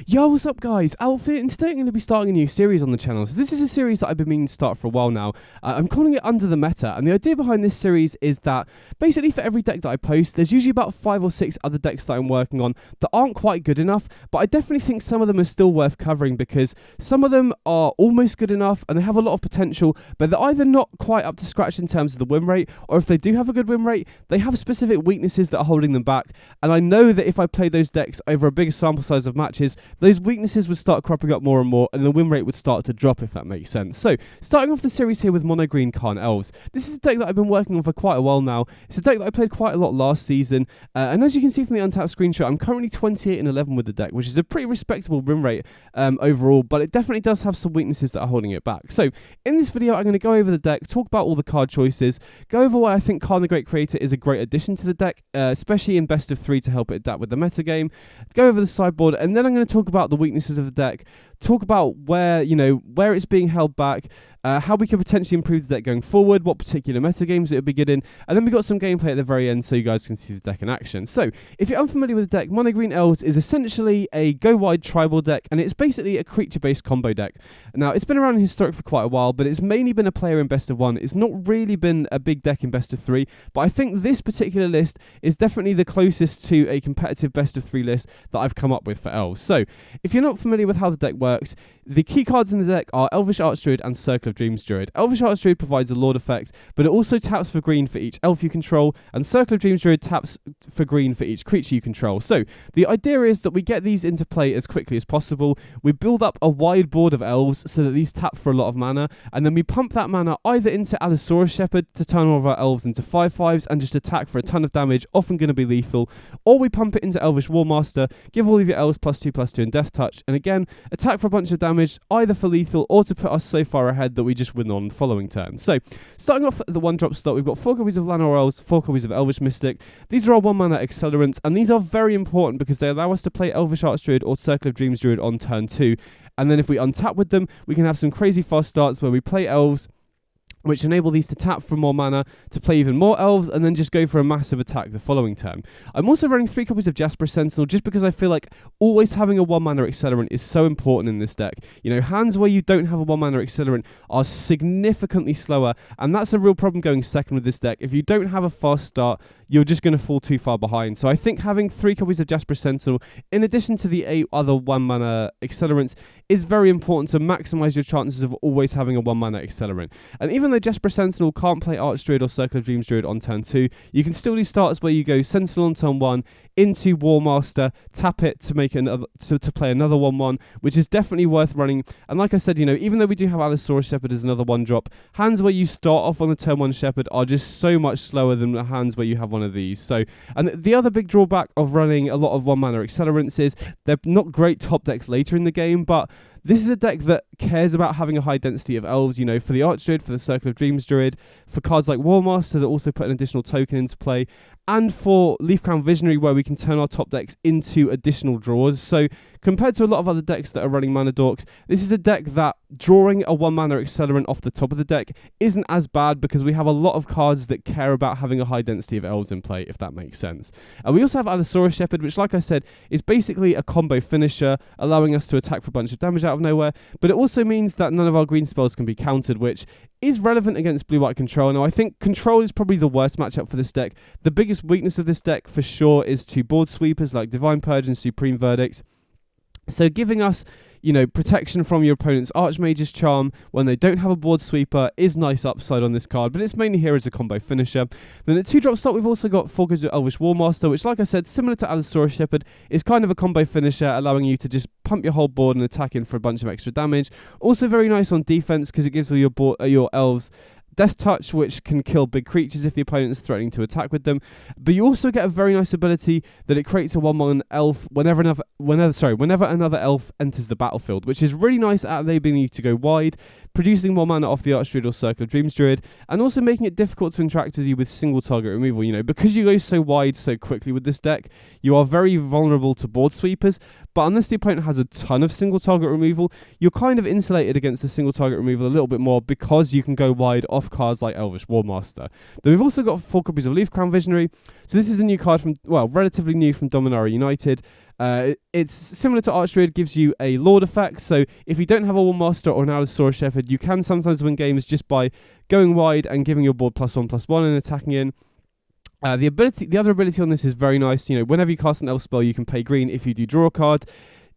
Yo, what's up guys? Outfit, and today I'm going to be starting a new series on the channel. So this is a series that I've been meaning to start for a while now. I'm calling it Under the Meta, and the idea behind this series is that basically for every deck that I post, there's usually about 5 or 6 other decks that I'm working on that aren't quite good enough, but I definitely think some of them are still worth covering because some of them are almost good enough and they have a lot of potential, but they're either not quite up to scratch in terms of the win rate, or if they do have a good win rate, they have specific weaknesses that are holding them back. And I know that if I play those decks over a bigger sample size of matches, those weaknesses would start cropping up more and more, and the win rate would start to drop, if that makes sense. So, starting off the series here with Mono Green Karn Elves. This is a deck that I've been working on for quite a while now. It's a deck that I played quite a lot last season, and as you can see from the untapped screenshot, I'm currently 28 and 11 with the deck, which is a pretty respectable win rate overall, but it definitely does have some weaknesses that are holding it back. So, in this video, I'm going to go over the deck, talk about all the card choices, go over why I think Karn the Great Creator is a great addition to the deck, especially in best of 3 to help it adapt with the metagame, go over the sideboard, and then I'm going to talk about the weaknesses of the deck, talk about where it's being held back, how we could potentially improve the deck going forward, what particular metagames it would be good in, and then we got some gameplay at the very end so you guys can see the deck in action. So, if you're unfamiliar with the deck, Mono Green Elves is essentially a go-wide tribal deck, and it's basically a creature-based combo deck. Now, it's been around in Historic for quite a while, but it's mainly been a player in best of 1. It's not really been a big deck in best of 3, but I think this particular list is definitely the closest to a competitive best of 3 list that I've come up with for Elves. So, if you're not familiar with how the deck works, the key cards in the deck are Elvish Archdruid and Circle of Dreams Druid. Elvish Archdruid provides a Lord effect, but it also taps for green for each elf you control, and Circle of Dreams Druid taps for green for each creature you control. So, the idea is that we get these into play as quickly as possible, we build up a wide board of elves so that these tap for a lot of mana, and then we pump that mana either into Allosaurus Shepherd to turn all of our elves into 5/5s and just attack for a ton of damage, often going to be lethal, or we pump it into Elvish Warmaster, give all of your elves +2/+2 and Death Touch, and again, attack for a bunch of damage, either for lethal or to put us so far ahead that we just win on the following turn. So, starting off at the 1-drop slot, we've got 4 copies of Llanowar Elves, 4 copies of Elvish Mystic. These are our 1-mana accelerants, and these are very important because they allow us to play Elvish Archdruid or Circle of Dreams Druid on turn 2. And then if we untap with them, we can have some crazy fast starts where we play Elves, which enable these to tap for more mana, to play even more elves, and then just go for a massive attack the following turn. I'm also running 3 copies of Esper Sentinel just because I feel like always having a 1-mana accelerant is so important in this deck. You know, hands where you don't have a 1-mana accelerant are significantly slower, and that's a real problem going second with this deck. If you don't have a fast start, you're just going to fall too far behind. So I think having 3 copies of Jasper Sentinel, in addition to the 8 other 1-mana accelerants, is very important to maximize your chances of always having a 1-mana accelerant. And even though Jasper Sentinel can't play Archdruid or Circle of Dreams Druid on turn 2, you can still do starts where you go Sentinel on turn 1, into Warmaster, tap it to make another to play another 1/1, which is definitely worth running. And like I said, you know, even though we do have Allosaurus Shepherd as another 1-drop, hands where you start off on a turn 1 Shepherd are just so much slower than the hands where you have one of these. So, and the other big drawback of running a lot of 1-mana accelerants is they're not great top decks later in the game, but this is a deck that cares about having a high density of elves, you know, for the Archdruid, for the Circle of Dreams Druid, for cards like Warmaster that also put an additional token into play, and for Leafcrown Visionary where we can turn our top decks into additional draws. So compared to a lot of other decks that are running Mana Dorks, this is a deck that drawing a 1-mana accelerant off the top of the deck isn't as bad because we have a lot of cards that care about having a high density of elves in play, if that makes sense. And we also have Allosaurus Shepherd, which like I said, is basically a combo finisher, allowing us to attack for a bunch of damage out of nowhere, but it also means that none of our green spells can be countered, which is relevant against blue-white control. Now, I think control is probably the worst matchup for this deck. The biggest weakness of this deck, for sure, is to board sweepers like Divine Purge and Supreme Verdict. So giving us, you know, protection from your opponent's Archmage's Charm when they don't have a board sweeper is nice upside on this card, but it's mainly here as a combo finisher. Then at 2-drop slot, we've also got 4 copies of Elvish Warmaster, which, like I said, similar to Allosaurus Shepherd, is kind of a combo finisher, allowing you to just pump your whole board and attack in for a bunch of extra damage. Also very nice on defense because it gives all your elves Death Touch, which can kill big creatures if the opponent is threatening to attack with them. But you also get a very nice ability that it creates a 1/1 elf whenever another elf enters the battlefield, which is really nice at enabling you to go wide, producing more mana off the Archdruid or Circle of Dreams Druid, and also making it difficult to interact with you with single target removal. You know, because you go so wide so quickly with this deck, you are very vulnerable to board sweepers, but unless the opponent has a ton of single target removal, you're kind of insulated against the single target removal a little bit more because you can go wide off cards like Elvish Warmaster. Then we've also got 4 copies of Leaf Crown Visionary. So this is a new card from, well, relatively new from Dominaria United. It's similar to Archdruid, gives you a Lord effect, so if you don't have a Warmaster or an Allosaurus Shepherd, you can sometimes win games just by going wide and giving your board +1/+1 and attacking in. The other ability on this is very nice. Whenever you cast an elf spell, you can pay green if you do draw a card.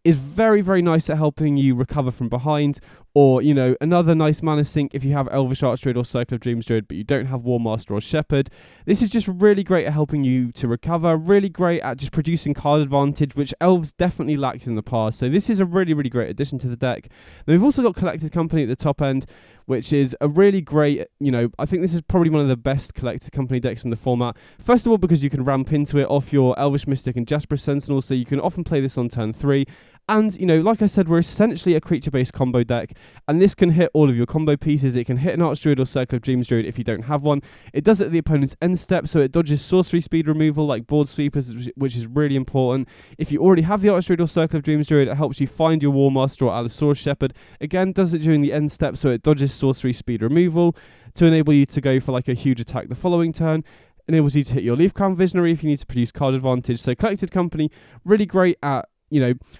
Is very, very nice at helping you recover from behind, or, another nice mana sink if you have Elvish Archdruid or Circle of Dreams Druid, but you don't have Warmaster or Shepherd. This is just really great at helping you to recover, really great at just producing card advantage, which Elves definitely lacked in the past. So this is a really, really great addition to the deck. Then we've also got Collected Company at the top end, which is a really great, I think this is probably one of the best Collected Company decks in the format. First of all, because you can ramp into it off your Elvish Mystic and Jasper Sentinel, so you can often play this on turn 3. And, like I said, we're essentially a creature-based combo deck, and this can hit all of your combo pieces. It can hit an Archdruid or Circle of Dreams Druid if you don't have one. It does it at the opponent's end step, so it dodges sorcery speed removal like board sweepers, which is really important. If you already have the Archdruid or Circle of Dreams Druid, it helps you find your Warmaster or Allosaurus Shepherd. Again, does it during the end step, so it dodges sorcery speed removal to enable you to go for like a huge attack the following turn. Enables you to hit your Leaf Crown Visionary if you need to produce card advantage. So Collected Company, really great at,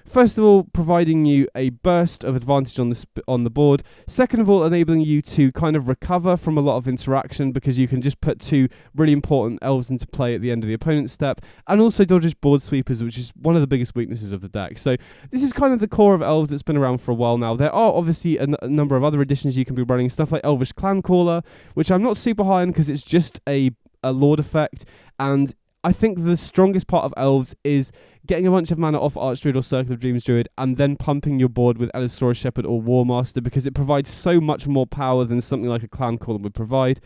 first of all, providing you a burst of advantage on the board. Second of all, enabling you to kind of recover from a lot of interaction because you can just put 2 really important elves into play at the end of the opponent's step, and also dodges board sweepers, which is one of the biggest weaknesses of the deck. So this is kind of the core of Elves that's been around for a while now. There are obviously a number of other additions you can be running, stuff like Elvish Clan Caller, which I'm not super high on because it's just a Lord effect, and I think the strongest part of Elves is getting a bunch of mana off Archdruid or Circle of Dreams Druid and then pumping your board with Allosaurus Shepherd or Warmaster because it provides so much more power than something like a Clan Caller would provide.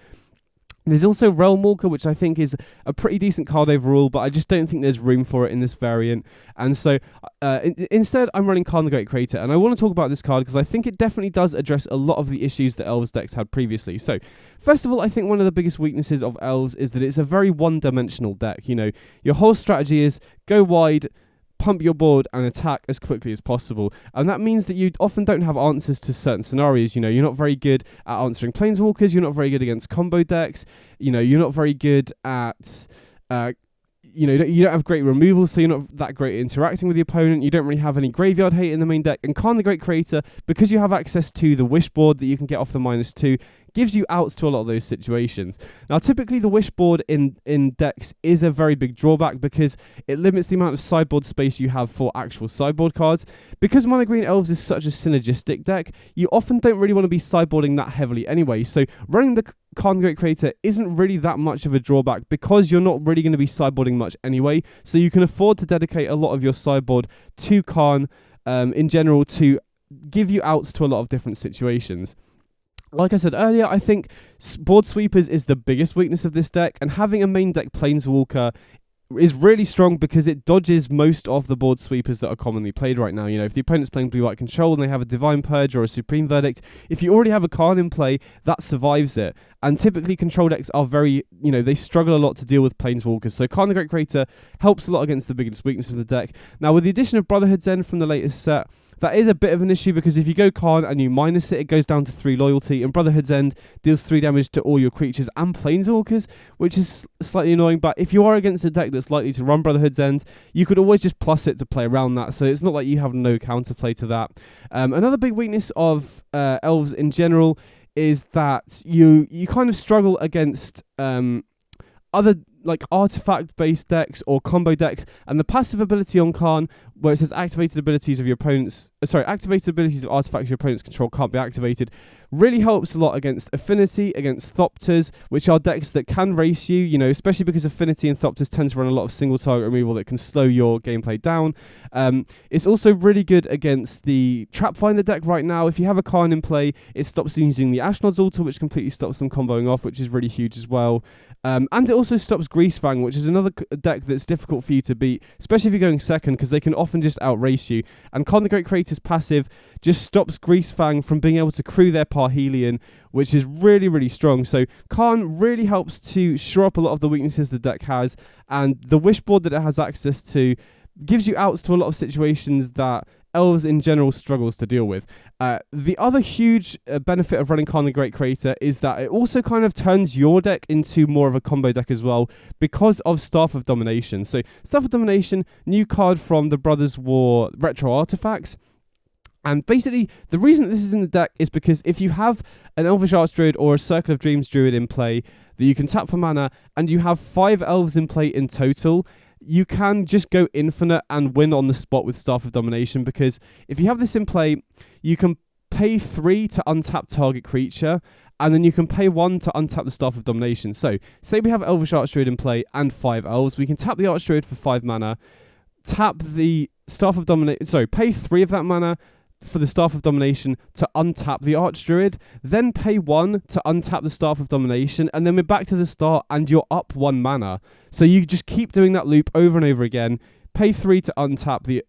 There's also Realm Walker, which I think is a pretty decent card overall, but I just don't think there's room for it in this variant. And so instead, I'm running Karn the Great Creator, and I want to talk about this card because I think it definitely does address a lot of the issues that Elves decks had previously. So first of all, I think one of the biggest weaknesses of Elves is that it's a very one-dimensional deck. Your whole strategy is go wide, pump your board and attack as quickly as possible, and that means that you often don't have answers to certain scenarios. You're not very good at answering Planeswalkers, you're not very good against combo decks, you're not very good at you don't have great removal, so you're not that great at interacting with the opponent. You don't really have any graveyard hate in the main deck. And Karn the Great Creator, because you have access to the wish board that you can get off the -2, gives you outs to a lot of those situations. Now, typically the wish board in decks is a very big drawback because it limits the amount of sideboard space you have for actual sideboard cards. Because Mono Green Elves is such a synergistic deck, you often don't really want to be sideboarding that heavily anyway. So running the Karn the Great Creator isn't really that much of a drawback because you're not really going to be sideboarding much anyway. So you can afford to dedicate a lot of your sideboard to Karn in general to give you outs to a lot of different situations. Like I said earlier, I think board sweepers is the biggest weakness of this deck, and having a main deck Planeswalker is really strong because it dodges most of the board sweepers that are commonly played right now. If the opponent's playing blue-white control and they have a Divine Purge or a Supreme Verdict, if you already have a Karn in play, that survives it. And typically control decks are very, they struggle a lot to deal with Planeswalkers. So Karn the Great Creator helps a lot against the biggest weakness of the deck. Now, with the addition of Brotherhood's End from the latest set, that is a bit of an issue because if you go Karn and you minus it, it goes down to 3 loyalty, and Brotherhood's End deals 3 damage to all your creatures and Planeswalkers, which is slightly annoying. But if you are against a deck that's likely to run Brotherhood's End, you could always just plus it to play around that, so it's not like you have no counterplay to that. Another big weakness of Elves in general is that you kind of struggle against other like artifact-based decks or combo decks, and the passive ability on Karn, where it says activated abilities of artifacts your opponents control can't be activated, really helps a lot against Affinity, against Thopters, which are decks that can race you, especially because Affinity and Thopters tend to run a lot of single target removal that can slow your gameplay down. It's also really good against the Trapfinder deck right now. If you have a Karn in play, it stops them using the Ashnod's Altar, which completely stops them comboing off, which is really huge as well. And it also stops Greasefang, which is another deck that's difficult for you to beat, especially if you're going second, because they can often just outrace you. And Karn the Great Creator's passive just stops Greasefang from being able to crew their Parhelion, which is really, really strong. So Karn really helps to shore up a lot of the weaknesses the deck has, and the wish board that it has access to gives you outs to a lot of situations that Elves in general struggles to deal with. The other huge benefit of running Karn the Great Creator is that it also kind of turns your deck into more of a combo deck as well because of Staff of Domination. So Staff of Domination, new card from the Brothers War retro artifacts. And basically, the reason that this is in the deck is because if you have an Elvish Archdruid or a Circle of Dreams Druid in play that you can tap for mana, and you have 5 Elves in play in total, you can just go infinite and win on the spot with Staff of Domination, because if you have this in play, you can pay 3 to untap target creature, and then you can pay 1 to untap the Staff of Domination. So, say we have Elvish Archdruid in play and 5 Elves, we can tap the Archdruid for 5 mana, tap the Staff of Domination, pay 3 of that mana for the Staff of Domination to untap the Archdruid, then pay 1 to untap the Staff of Domination, and then we're back to the start and you're up 1 mana. So you just keep doing that loop over and over again. Pay 3 to untap the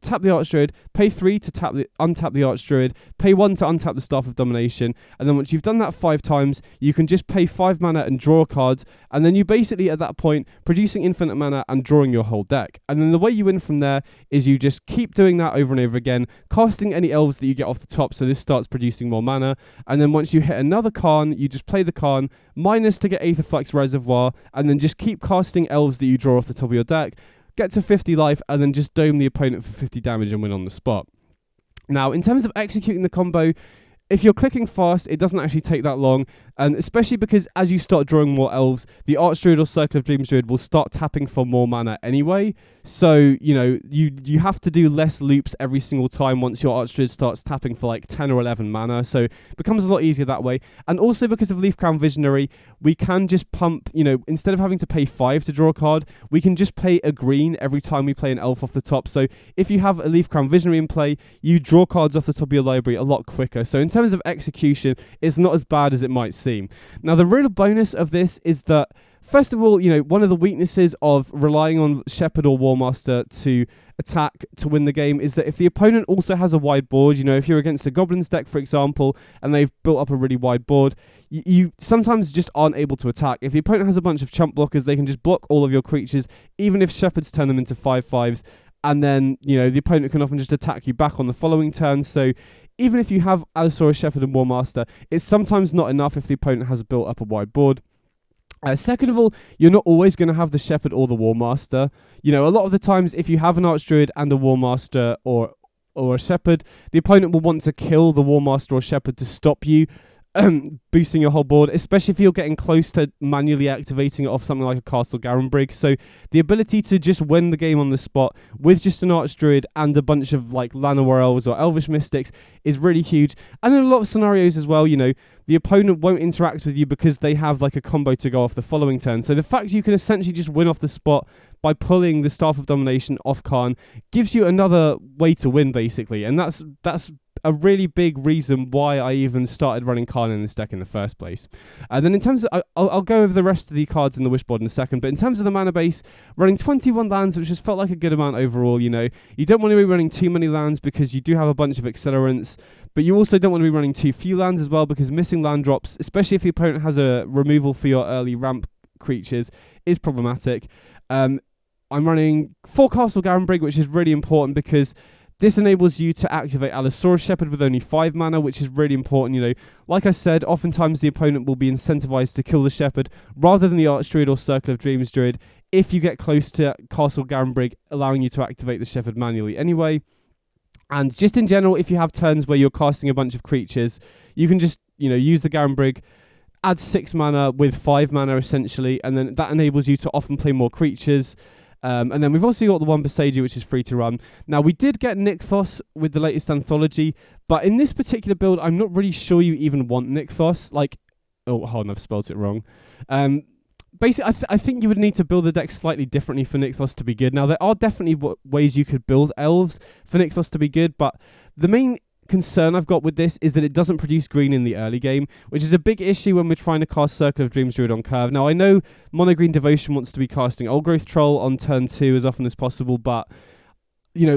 tap the Archdruid, pay 3 to untap the Archdruid, pay 1 to untap the Staff of Domination, and then once you've done that 5 times, you can just pay 5 mana and draw a card, and then you basically at that point producing infinite mana and drawing your whole deck. And then the way you win from there is you just keep doing that over and over again, casting any elves that you get off the top, so this starts producing more mana, and then once you hit another Karn, you just play the Karn, minus to get Aetherflux Reservoir, and then just keep casting elves that you draw off the top of your deck, get to 50 life, and then just dome the opponent for 50 damage and win on the spot. Now, in terms of executing the combo, if you're clicking fast, it doesn't actually take that long, and especially because as you start drawing more elves, the Archdruid or Circle of Dreams Druid will start tapping for more mana anyway. So, you have to do less loops every single time once your Archdruid starts tapping for like 10 or 11 mana, so it becomes a lot easier that way. And also because of Leafcrown Visionary, we can just pump, instead of having to pay 5 to draw a card, we can just pay a green every time we play an elf off the top. So if you have a Leafcrown Visionary in play, you draw cards off the top of your library a lot quicker. So in terms of execution, it's not as bad as it might seem. Now, the real bonus of this is that, first of all, one of the weaknesses of relying on Shepherd or Warmaster to attack to win the game is that if the opponent also has a wide board, if you're against a Goblins deck, for example, and they've built up a really wide board, you sometimes just aren't able to attack. If the opponent has a bunch of chump blockers, they can just block all of your creatures, even if Shepherds turn them into 5/5s, and then, the opponent can often just attack you back on the following turn. So even if you have Allosaurus, Shepherd, and Warmaster, it's sometimes not enough if the opponent has built up a wide board. Second of all, you're not always going to have the Shepherd or the Warmaster. A lot of the times, if you have an Archdruid and a Warmaster or a Shepherd, the opponent will want to kill the Warmaster or Shepherd to stop you boosting your whole board, especially if you're getting close to manually activating it off something like a Castle Garenbrig. So the ability to just win the game on the spot with just an Archdruid and a bunch of like Llanowar Elves or Elvish Mystics is really huge. And in a lot of scenarios as well, the opponent won't interact with you because they have like a combo to go off the following turn. So the fact you can essentially just win off the spot by pulling the Staff of Domination off Karn gives you another way to win, basically. And that's a really big reason why I even started running Karn in this deck in the first place. Then in terms of, I'll go over the rest of the cards in the Wishboard in a second, but in terms of the mana base, running 21 lands, which just felt like a good amount overall, you don't want to be running too many lands because you do have a bunch of accelerants, but you also don't want to be running too few lands as well, because missing land drops, especially if the opponent has a removal for your early ramp creatures, is problematic. I'm running 4 Castle Garenbrig, which is really important because this enables you to activate Allosaurus Shepherd with only 5 mana, which is really important. Like I said, oftentimes the opponent will be incentivized to kill the Shepherd rather than the Archdruid or Circle of Dreams Druid if you get close to Castle Garenbrig, allowing you to activate the Shepherd manually anyway. And just in general, if you have turns where you're casting a bunch of creatures, you can just, use the Garenbrig, add 6 mana with 5 mana essentially, and then that enables you to often play more creatures. And then we've also got the one Besaiger, which is free to run. Now, we did get Nykthos with the latest anthology, but in this particular build, I'm not really sure you even want Nykthos. Hold on, I've spelled it wrong. Basically, I think you would need to build the deck slightly differently for Nykthos to be good. Now, there are definitely ways you could build Elves for Nykthos to be good, but the main concern I've got with this is that it doesn't produce green in the early game, which is a big issue when we're trying to cast Circle of Dreams Druid on curve. Now, I know Mono Green Devotion wants to be casting Old Growth Troll on turn 2 as often as possible, but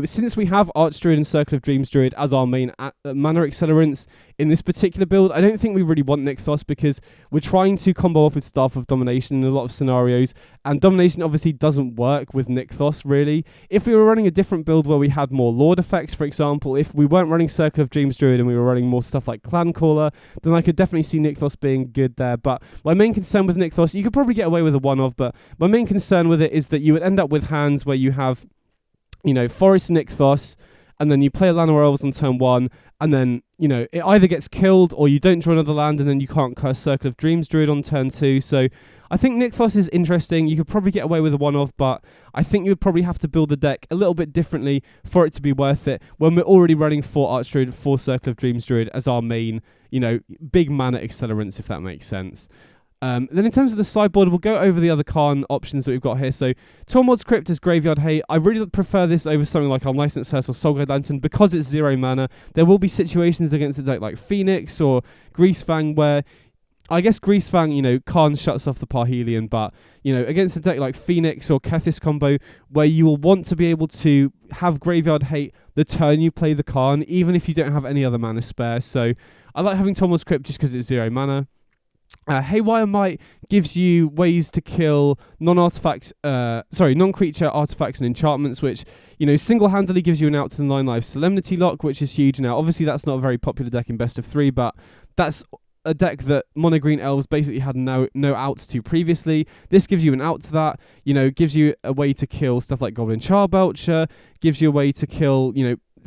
since we have Archdruid and Circle of Dreams Druid as our main mana accelerants in this particular build, I don't think we really want Nykthos, because we're trying to combo off with Staff of Domination in a lot of scenarios, and Domination obviously doesn't work with Nykthos, really. If we were running a different build where we had more Lord effects, for example, if we weren't running Circle of Dreams Druid and we were running more stuff like Clan Caller, then I could definitely see Nykthos being good there. But my main concern with Nykthos, you could probably get away with a one-off, but my main concern with it is that you would end up with hands where you have Forest Nykthos, and then you play Llanowar Elves on turn 1, and then, it either gets killed or you don't draw another land, and then you can't cast Circle of Dreams Druid on turn 2. So I think Nykthos is interesting. You could probably get away with a one-off, but I think you would probably have to build the deck a little bit differently for it to be worth it when we're already running 4 Archdruid, 4 Circle of Dreams Druid as our main, big mana accelerants, if that makes sense. Then in terms of the sideboard, we'll go over the other Karn options that we've got here. So Tormod's Crypt as Graveyard Hate. I really prefer this over something like Unlicensed Hearse or Soulguide Lantern because it's 0 mana. There will be situations against a deck like Phoenix or Greasefang where, I guess Greasefang, Karn shuts off the Parhelion, but, against a deck like Phoenix or Kethis combo where you will want to be able to have Graveyard Hate the turn you play the Karn, even if you don't have any other mana spare. So I like having Tormod's Crypt just because it's 0 mana. Haywire Might gives you ways to kill non-creature artifacts and enchantments, which, single-handedly gives you an out to the 9 life Solemnity Lock, which is huge. Now, obviously, that's not a very popular deck in best of 3, but that's a deck that Mono Green Elves basically had no outs to previously. This gives you an out to that, gives you a way to kill stuff like Goblin Charbelcher, gives you a way to kill,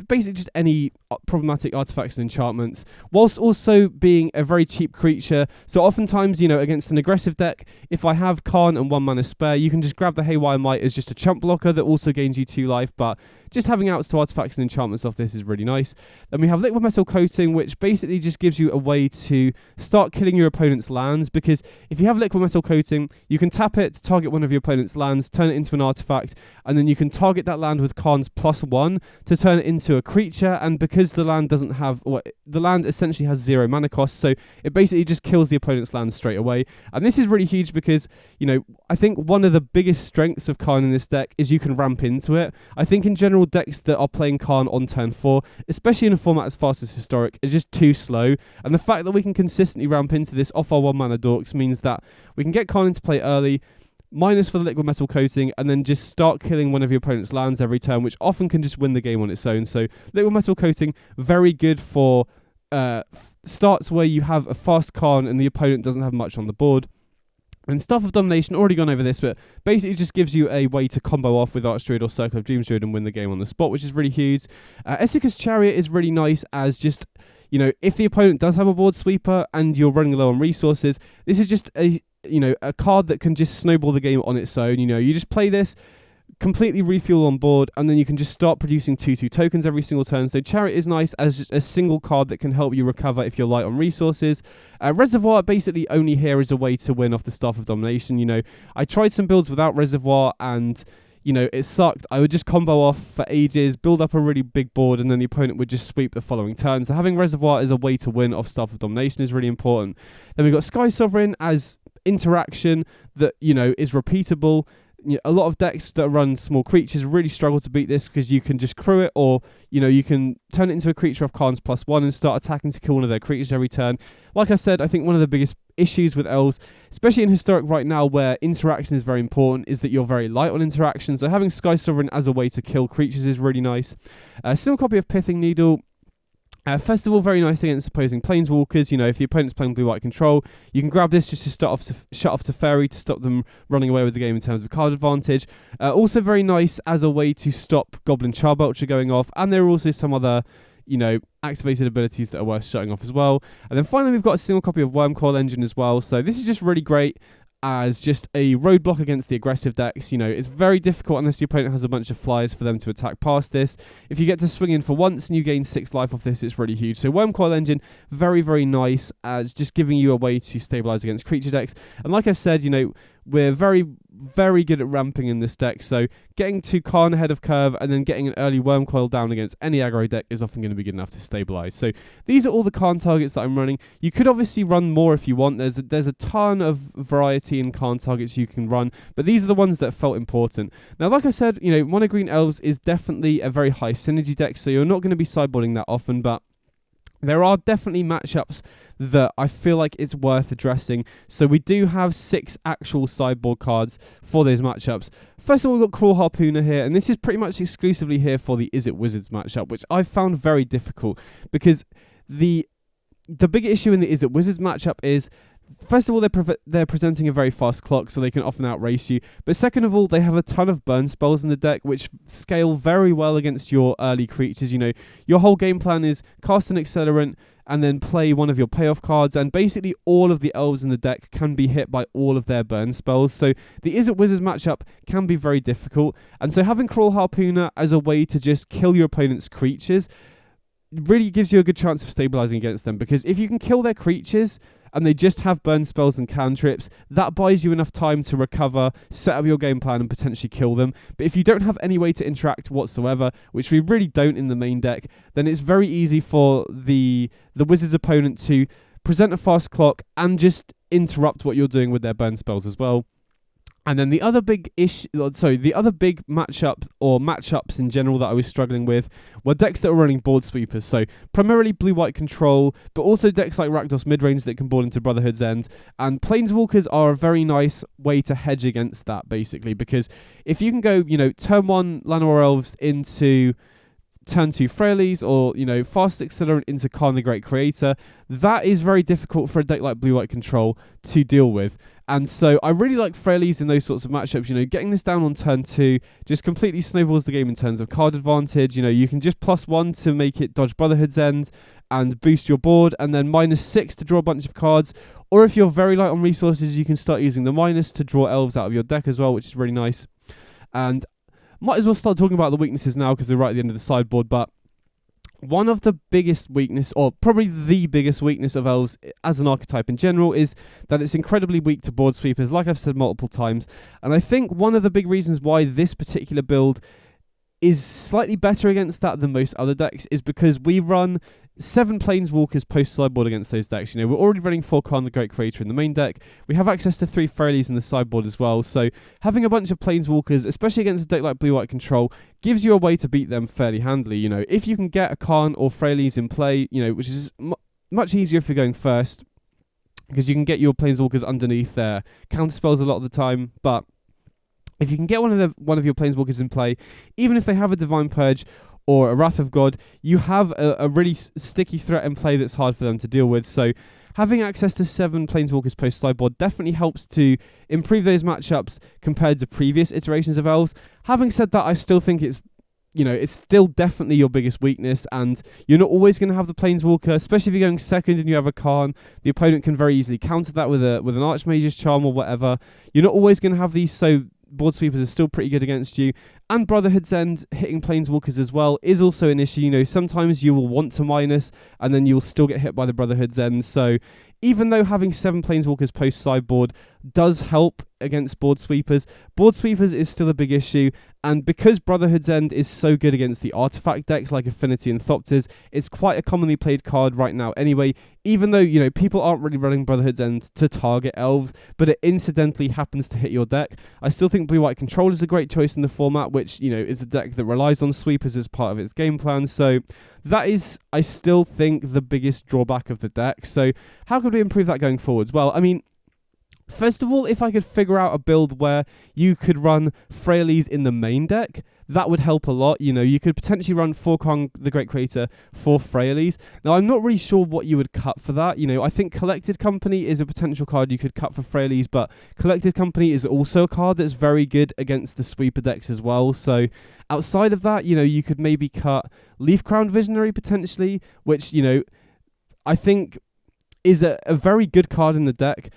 basically just any problematic artifacts and enchantments, whilst also being a very cheap creature. So oftentimes, against an aggressive deck, if I have Karn and 1 mana spare, you can just grab the Haywire Might as just a chump blocker that also gains you 2 life, but just having outs to artifacts and enchantments off this is really nice. Then we have Liquid Metal Coating, which basically just gives you a way to start killing your opponent's lands, because if you have Liquid Metal Coating, you can tap it to target one of your opponent's lands, turn it into an artifact, and then you can target that land with Karn's +1 to turn it into a creature, and because the land doesn't have, the land essentially has 0 mana cost, so it basically just kills the opponent's land straight away. And this is really huge because, I think one of the biggest strengths of Karn in this deck is you can ramp into it. I think in general, decks that are playing Karn on turn 4, especially in a format as fast as Historic, is just too slow. And the fact that we can consistently ramp into this off our 1 mana dorks means that we can get Karn into play early, minus for the Liquid Metal Coating, and then just start killing one of your opponent's lands every turn, which often can just win the game on its own. So Liquid Metal Coating, very good for starts where you have a fast Karn and the opponent doesn't have much on the board. And Staff of Domination, already gone over this, but basically just gives you a way to combo off with Archdruid or Circle of Dreams Druid and win the game on the spot, which is really huge. Esika's Chariot is really nice as just, if the opponent does have a board sweeper and you're running low on resources, this is just a card that can just snowball the game on its own. You just play this, completely refuel on board, and then you can just start producing 2/2 tokens every single turn. So Chariot is nice as just a single card that can help you recover if you're light on resources. Reservoir basically only here is a way to win off the Staff of Domination. I tried some builds without Reservoir and it sucked. I would just combo off for ages, build up a really big board, and then the opponent would just sweep the following turn. So having Reservoir as a way to win off Staff of Domination is really important. Then we've got Sky Sovereign as interaction that, is repeatable. A lot of decks that run small creatures really struggle to beat this because you can just crew it, or you can turn it into a creature of Karn's +1 and start attacking to kill one of their creatures every turn. Like I said, I think one of the biggest issues with Elves, especially in Historic right now where interaction is very important, is that you're very light on interaction. So having Sky Sovereign as a way to kill creatures is really nice. Still a copy of Pithing Needle. First of all, very nice against opposing Planeswalkers. If the opponent's playing blue-white control, you can grab this just to shut off Teferi to stop them running away with the game in terms of card advantage. Also very nice as a way to stop Goblin Charbelcher going off, and there are also some other activated abilities that are worth shutting off as well. And then finally, we've got a single copy of Wormcoil Engine as well. So this is just really great as just a roadblock against the aggressive decks. It's very difficult unless the opponent has a bunch of flyers for them to attack past this. If you get to swing in for once and you gain 6 life off this, it's really huge. So Wormcoil Engine, very, very nice as just giving you a way to stabilize against creature decks. And like I said, we're very, very good at ramping in this deck, so getting to Karn ahead of curve and then getting an early Worm Coil down against any aggro deck is often going to be good enough to stabilize. So these are all the Karn targets that I'm running. You could obviously run more if you want. There's a ton of variety in Karn targets you can run, but these are the ones that felt important. Now, like I said, Mono Green Elves is definitely a very high synergy deck, so you're not going to be sideboarding that often, but there are definitely matchups that I feel like it's worth addressing. So we do have 6 actual sideboard cards for those matchups. First of all, we've got Cruel Harpooner here, and this is pretty much exclusively here for the Is It Wizards matchup, which I've found very difficult because the big issue in the Is It Wizards matchup is, first of all, they're presenting a very fast clock, so they can often outrace you. But second of all, they have a ton of burn spells in the deck, which scale very well against your early creatures. Your whole game plan is cast an Accelerant and then play one of your payoff cards, and basically all of the elves in the deck can be hit by all of their burn spells. So the Is It Wizards matchup can be very difficult. And so having Cruel Harpooner as a way to just kill your opponent's creatures really gives you a good chance of stabilizing against them, because if you can kill their creatures and they just have burn spells and cantrips, that buys you enough time to recover, set up your game plan, and potentially kill them. But if you don't have any way to interact whatsoever, which we really don't in the main deck, then it's very easy for the wizard's opponent to present a fast clock and just interrupt what you're doing with their burn spells as well. And then the other big matchup or matchups in general that I was struggling with were decks that were running board sweepers. So primarily blue-white control, but also decks like Rakdos midrange that can board into Brotherhood's End. And Planeswalkers are a very nice way to hedge against that, basically, because if you can go, turn 1 Llanowar Elves into turn 2 Freyalies, or fast Accelerant into Karn the Great Creator, that is very difficult for a deck like blue-white control to deal with. And so I really like Freyalies in those sorts of matchups. Getting this down on turn 2 just completely snowballs the game in terms of card advantage. You can just +1 to make it dodge Brotherhood's End and boost your board, and then -6 to draw a bunch of cards. Or if you're very light on resources, you can start using the minus to draw elves out of your deck as well, which is really nice. And might as well start talking about the weaknesses now, because we're right at the end of the sideboard. But one of the biggest weakness, or probably the biggest weakness of Elves as an archetype in general, is that it's incredibly weak to board sweepers, like I've said multiple times. And I think one of the big reasons why this particular build is slightly better against that than most other decks is because we run 7 Planeswalkers post-sideboard against those decks. We're already running 4 Karn the Great Creator in the main deck. We have access to 3 Freyalies in the sideboard as well. So having a bunch of Planeswalkers, especially against a deck like Blue-White Control, gives you a way to beat them fairly handily. If you can get a Karn or Freyalies in play, which is much easier if you're going first, because you can get your Planeswalkers underneath their counter spells a lot of the time. But if you can get one of your Planeswalkers in play, even if they have a Divine Purge or a Wrath of God, you have a really sticky threat in play that's hard for them to deal with. So having access to 7 Planeswalkers post-sideboard definitely helps to improve those matchups compared to previous iterations of Elves. Having said that, I still think it's still definitely your biggest weakness, and you're not always going to have the Planeswalker, especially if you're going second and you have a Karn. The opponent can very easily counter that with an Archmage's Charm or whatever. You're not always going to have these, so board sweepers are still pretty good against you. And Brotherhood's End hitting Planeswalkers as well is also an issue. Sometimes you will want to minus and then you'll still get hit by the Brotherhood's End. So even though having 7 Planeswalkers post-sideboard does help against board sweepers is still a big issue. And because Brotherhood's End is so good against the artifact decks like Affinity and Thopters, it's quite a commonly played card right now anyway, even though, people aren't really running Brotherhood's End to target elves, but it incidentally happens to hit your deck. I still think Blue-White Control is a great choice in the format, which, is a deck that relies on sweepers as part of its game plan. So that is, I still think, the biggest drawback of the deck. So how could we improve that going forwards? Well, first of all, if I could figure out a build where you could run Freyalies in the main deck, that would help a lot. You could potentially run 4 Karn the Great Creator, 4 Freyalies. Now, I'm not really sure what you would cut for that. I think Collected Company is a potential card you could cut for Freyalies, but Collected Company is also a card that's very good against the sweeper decks as well. So outside of that, you could maybe cut Leaf Crowned Visionary potentially, which, I think is a very good card in the deck.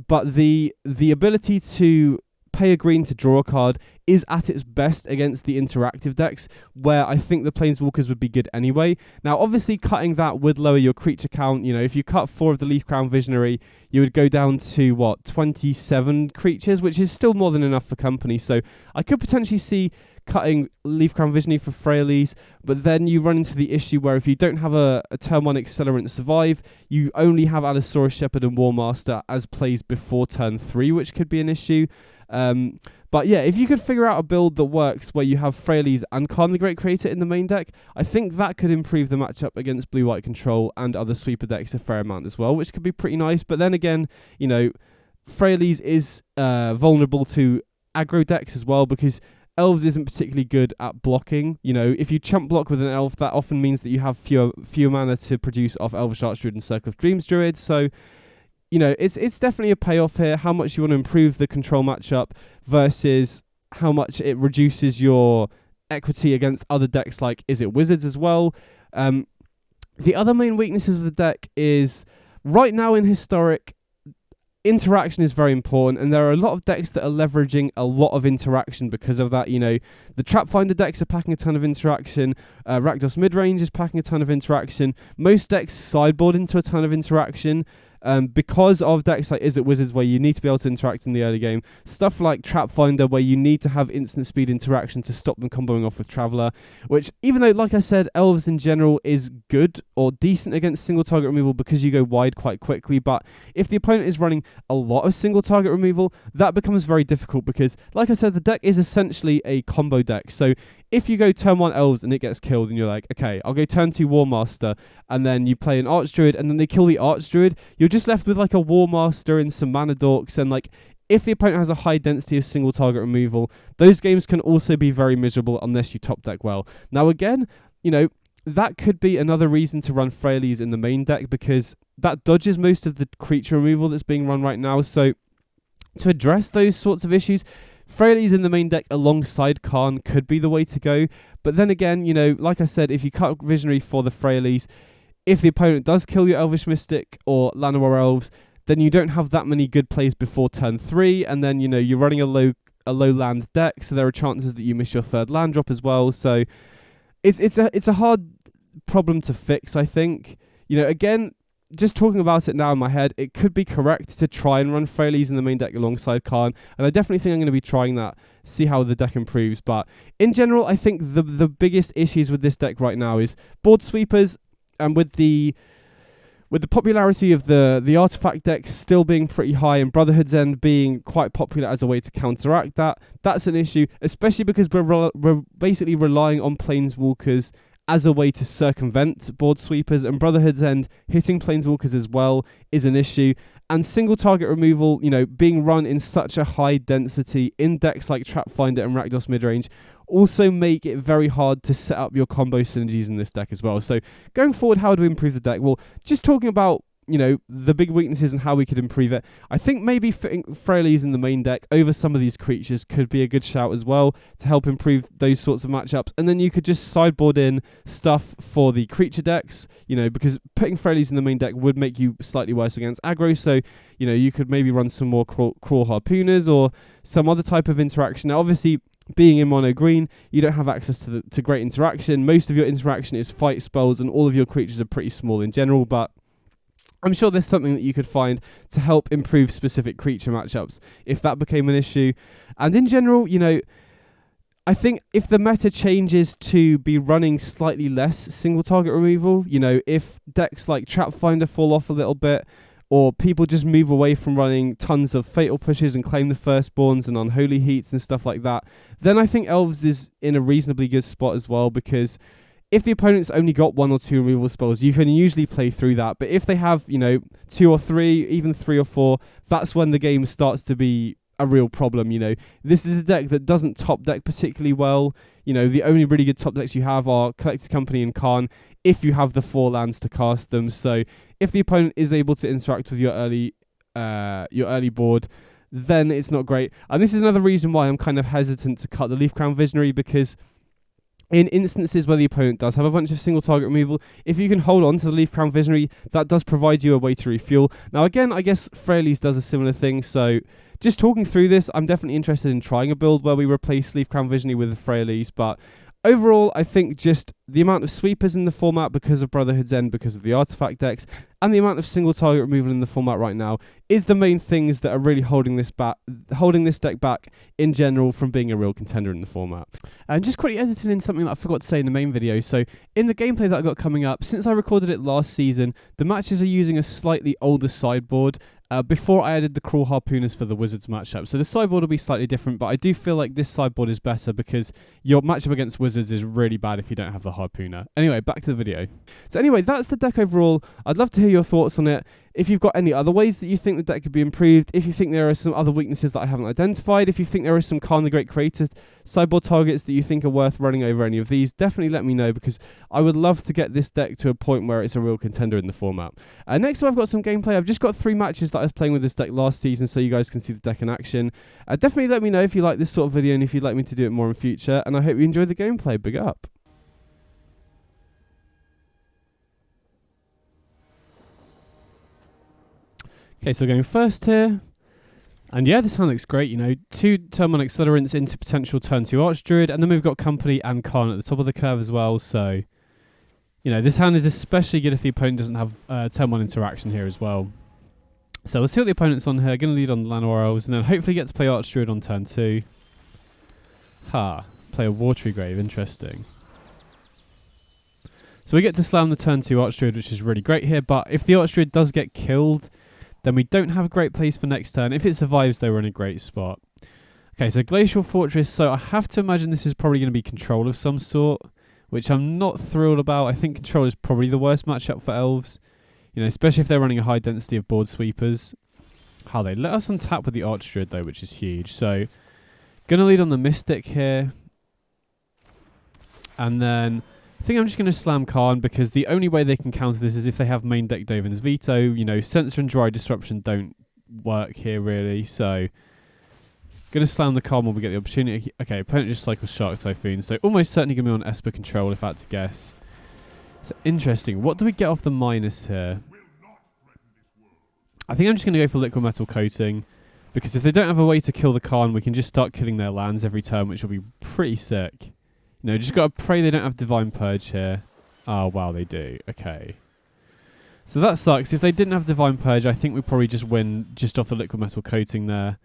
But the ability to pay a green to draw a card is at its best against the interactive decks, where I think the Planeswalkers would be good anyway. Now, obviously, cutting that would lower your creature count. You know, if you cut 4 of the Leaf Crown Visionary, you would go down to, 27 creatures, which is still more than enough for company. So I could potentially see cutting Leaf Crown Visionary for Freyalies, but then you run into the issue where if you don't have a turn 1 Accelerant survive, you only have Allosaurus Shepherd and Warmaster as plays before turn 3, which could be an issue. But yeah, if you could figure out a build that works where you have Freyalies and Karn the Great Creator in the main deck, I think that could improve the matchup against Blue-White Control and other sweeper decks a fair amount as well, which could be pretty nice. But then again, you know, Freyalies is vulnerable to aggro decks as well, because Elves isn't particularly good at blocking. You know, if you chump block with an Elf, that often means that you have fewer mana to produce off Elvish Archdruid and Circle of Dreams Druid. So, you know, it's definitely a payoff here, how much you want to improve the control matchup versus how much it reduces your equity against other decks like Is It Wizards as well. The other main weaknesses of the deck is, right now in Historic, interaction is very important, and there are a lot of decks that are leveraging a lot of interaction because of that. You know, the Trapfinder decks are packing a ton of interaction, Rakdos Midrange is packing a ton of interaction, most decks sideboard into a ton of interaction, because of decks like Is It Wizards, where you need to be able to interact in the early game. Stuff like Trapfinder, where you need to have instant speed interaction to stop them comboing off with Traveller, which, even though, like I said, Elves in general is good or decent against single target removal because you go wide quite quickly, but if the opponent is running a lot of single target removal, that becomes very difficult because, like I said, the deck is essentially a combo deck. So if you go turn 1 Elves and it gets killed and you're like, okay, I'll go turn 2 Warmaster, and then you play an Archdruid and then they kill the Archdruid, you're just left with like a Warmaster and some Mana Dorks, and like, if the opponent has a high density of single target removal, those games can also be very miserable unless you top deck well. Now again, you know, that could be another reason to run Freyalies in the main deck, because that dodges most of the creature removal that's being run right now. So to address those sorts of issues, Freyalies in the main deck alongside Karn could be the way to go. But then again, you know, like I said, if you cut Visionary for the Freyalies, if the opponent does kill your Elvish Mystic or Llanowar Elves, then you don't have that many good plays before turn 3, and then, you know, you're running a low land deck, so there are chances that you miss your 3rd land drop as well. So it's a hard problem to fix, I think. You know, again, just talking about it now in my head, it could be correct to try and run Freyalies in the main deck alongside Karn, and I definitely think I'm going to be trying that, see how the deck improves. But in general, I think the biggest issues with this deck right now is board sweepers, and with the popularity of the artifact decks still being pretty high and Brotherhood's End being quite popular as a way to counteract that, that's an issue, especially because we're basically relying on Planeswalkers as a way to circumvent board sweepers, and Brotherhood's End hitting Planeswalkers as well is an issue. And single target removal, you know, being run in such a high density in decks like Trapfinder and Rakdos Midrange also make it very hard to set up your combo synergies in this deck as well. So going forward, how do we improve the deck? Well, just talking about, you know, the big weaknesses and how we could improve it, I think maybe fitting Freyalies in the main deck over some of these creatures could be a good shout as well to help improve those sorts of matchups. And then you could just sideboard in stuff for the creature decks, you know, because putting Freyalies in the main deck would make you slightly worse against aggro. So, you know, you could maybe run some more Crawl Harpooners or some other type of interaction. Now, obviously, being in mono green, you don't have access to great interaction. Most of your interaction is fight spells, and all of your creatures are pretty small in general, but I'm sure there's something that you could find to help improve specific creature matchups if that became an issue. And in general, you know, I think if the meta changes to be running slightly less single target removal, you know, if decks like Trapfinder fall off a little bit, or people just move away from running tons of Fatal Pushes and Claim the Firstborns and Unholy Heats and stuff like that, then I think Elves is in a reasonably good spot as well, because if the opponent's only got 1 or 2 removal spells, you can usually play through that. But if they have, you know, 2 or 3, even 3 or 4, that's when the game starts to be a real problem. You know, this is a deck that doesn't top deck particularly well. You know, the only really good top decks you have are Collected Company and Karn, if you have the 4 lands to cast them. So if the opponent is able to interact with your early board, then it's not great. And this is another reason why I'm kind of hesitant to cut the Leaf Crown Visionary, because in instances where the opponent does have a bunch of single target removal, if you can hold on to the Leaf Crown Visionary, that does provide you a way to refuel. Now again, I guess Freyalies does a similar thing, so just talking through this, I'm definitely interested in trying a build where we replace Leaf Crown Visionary with the Freyalise, but overall, I think just the amount of sweepers in the format because of Brotherhood's End, because of the artifact decks, and the amount of single target removal in the format right now is the main things that are really holding this deck back in general from being a real contender in the format. And just quickly editing in something that I forgot to say in the main video. So in the gameplay that I got coming up, since I recorded it last season, the matches are using a slightly older sideboard. Before I added the Cruel Harpooners for the Wizards matchup. So the sideboard will be slightly different, but I do feel like this sideboard is better because your matchup against Wizards is really bad if you don't have the Harpooner. Anyway, back to the video. So anyway, that's the deck overall. I'd love to hear your thoughts on it. If you've got any other ways that you think the deck could be improved, if you think there are some other weaknesses that I haven't identified, if you think there are some Karn the Great Creator sideboard targets that you think are worth running over any of these, definitely let me know because I would love to get this deck to a point where it's a real contender in the format. Next up, I've got some gameplay. I've just got 3 matches that I was playing with this deck last season so you guys can see the deck in action. Definitely let me know if you like this sort of video and if you'd like me to do it more in future, and I hope you enjoy the gameplay. Big up. Okay, so going first here. And yeah, this hand looks great, you know, 2 turn 1 accelerants into potential turn 2 Archdruid, and then we've got Company and Karn at the top of the curve as well, so, you know, this hand is especially good if the opponent doesn't have turn 1 interaction here as well. So let's see what the opponent's on here. Going to lead on the Llanowar Elves, and then hopefully get to play Archdruid on turn 2. Play a Watery Grave, interesting. So we get to slam the turn 2 Archdruid, which is really great here, but if the Archdruid does get killed, then we don't have a great place for next turn. If it survives, though, we're in a great spot. Okay, so Glacial Fortress. So I have to imagine this is probably going to be control of some sort, which I'm not thrilled about. I think control is probably the worst matchup for Elves, you know, especially if they're running a high density of board sweepers. They let us untap with the Archdruid, though, which is huge. So going to lead on the Mystic here. And then I think I'm just going to slam Karn because the only way they can counter this is if they have main deck Dovin's Veto. You know, Censor and Dry Disruption don't work here really, so going to slam the Karn when we get the opportunity. Okay, opponent just cycles Shark Typhoon, so almost certainly going to be on Esper control if I had to guess. So interesting. What do we get off the minus here? I think I'm just going to go for Liquid Metal Coating because if they don't have a way to kill the Karn, we can just start killing their lands every turn, which will be pretty sick. No, just got to pray they don't have Divine Purge here. Oh, wow, they do. Okay. So that sucks. If they didn't have Divine Purge, I think we probably just win just off the Liquid Metal Coating there.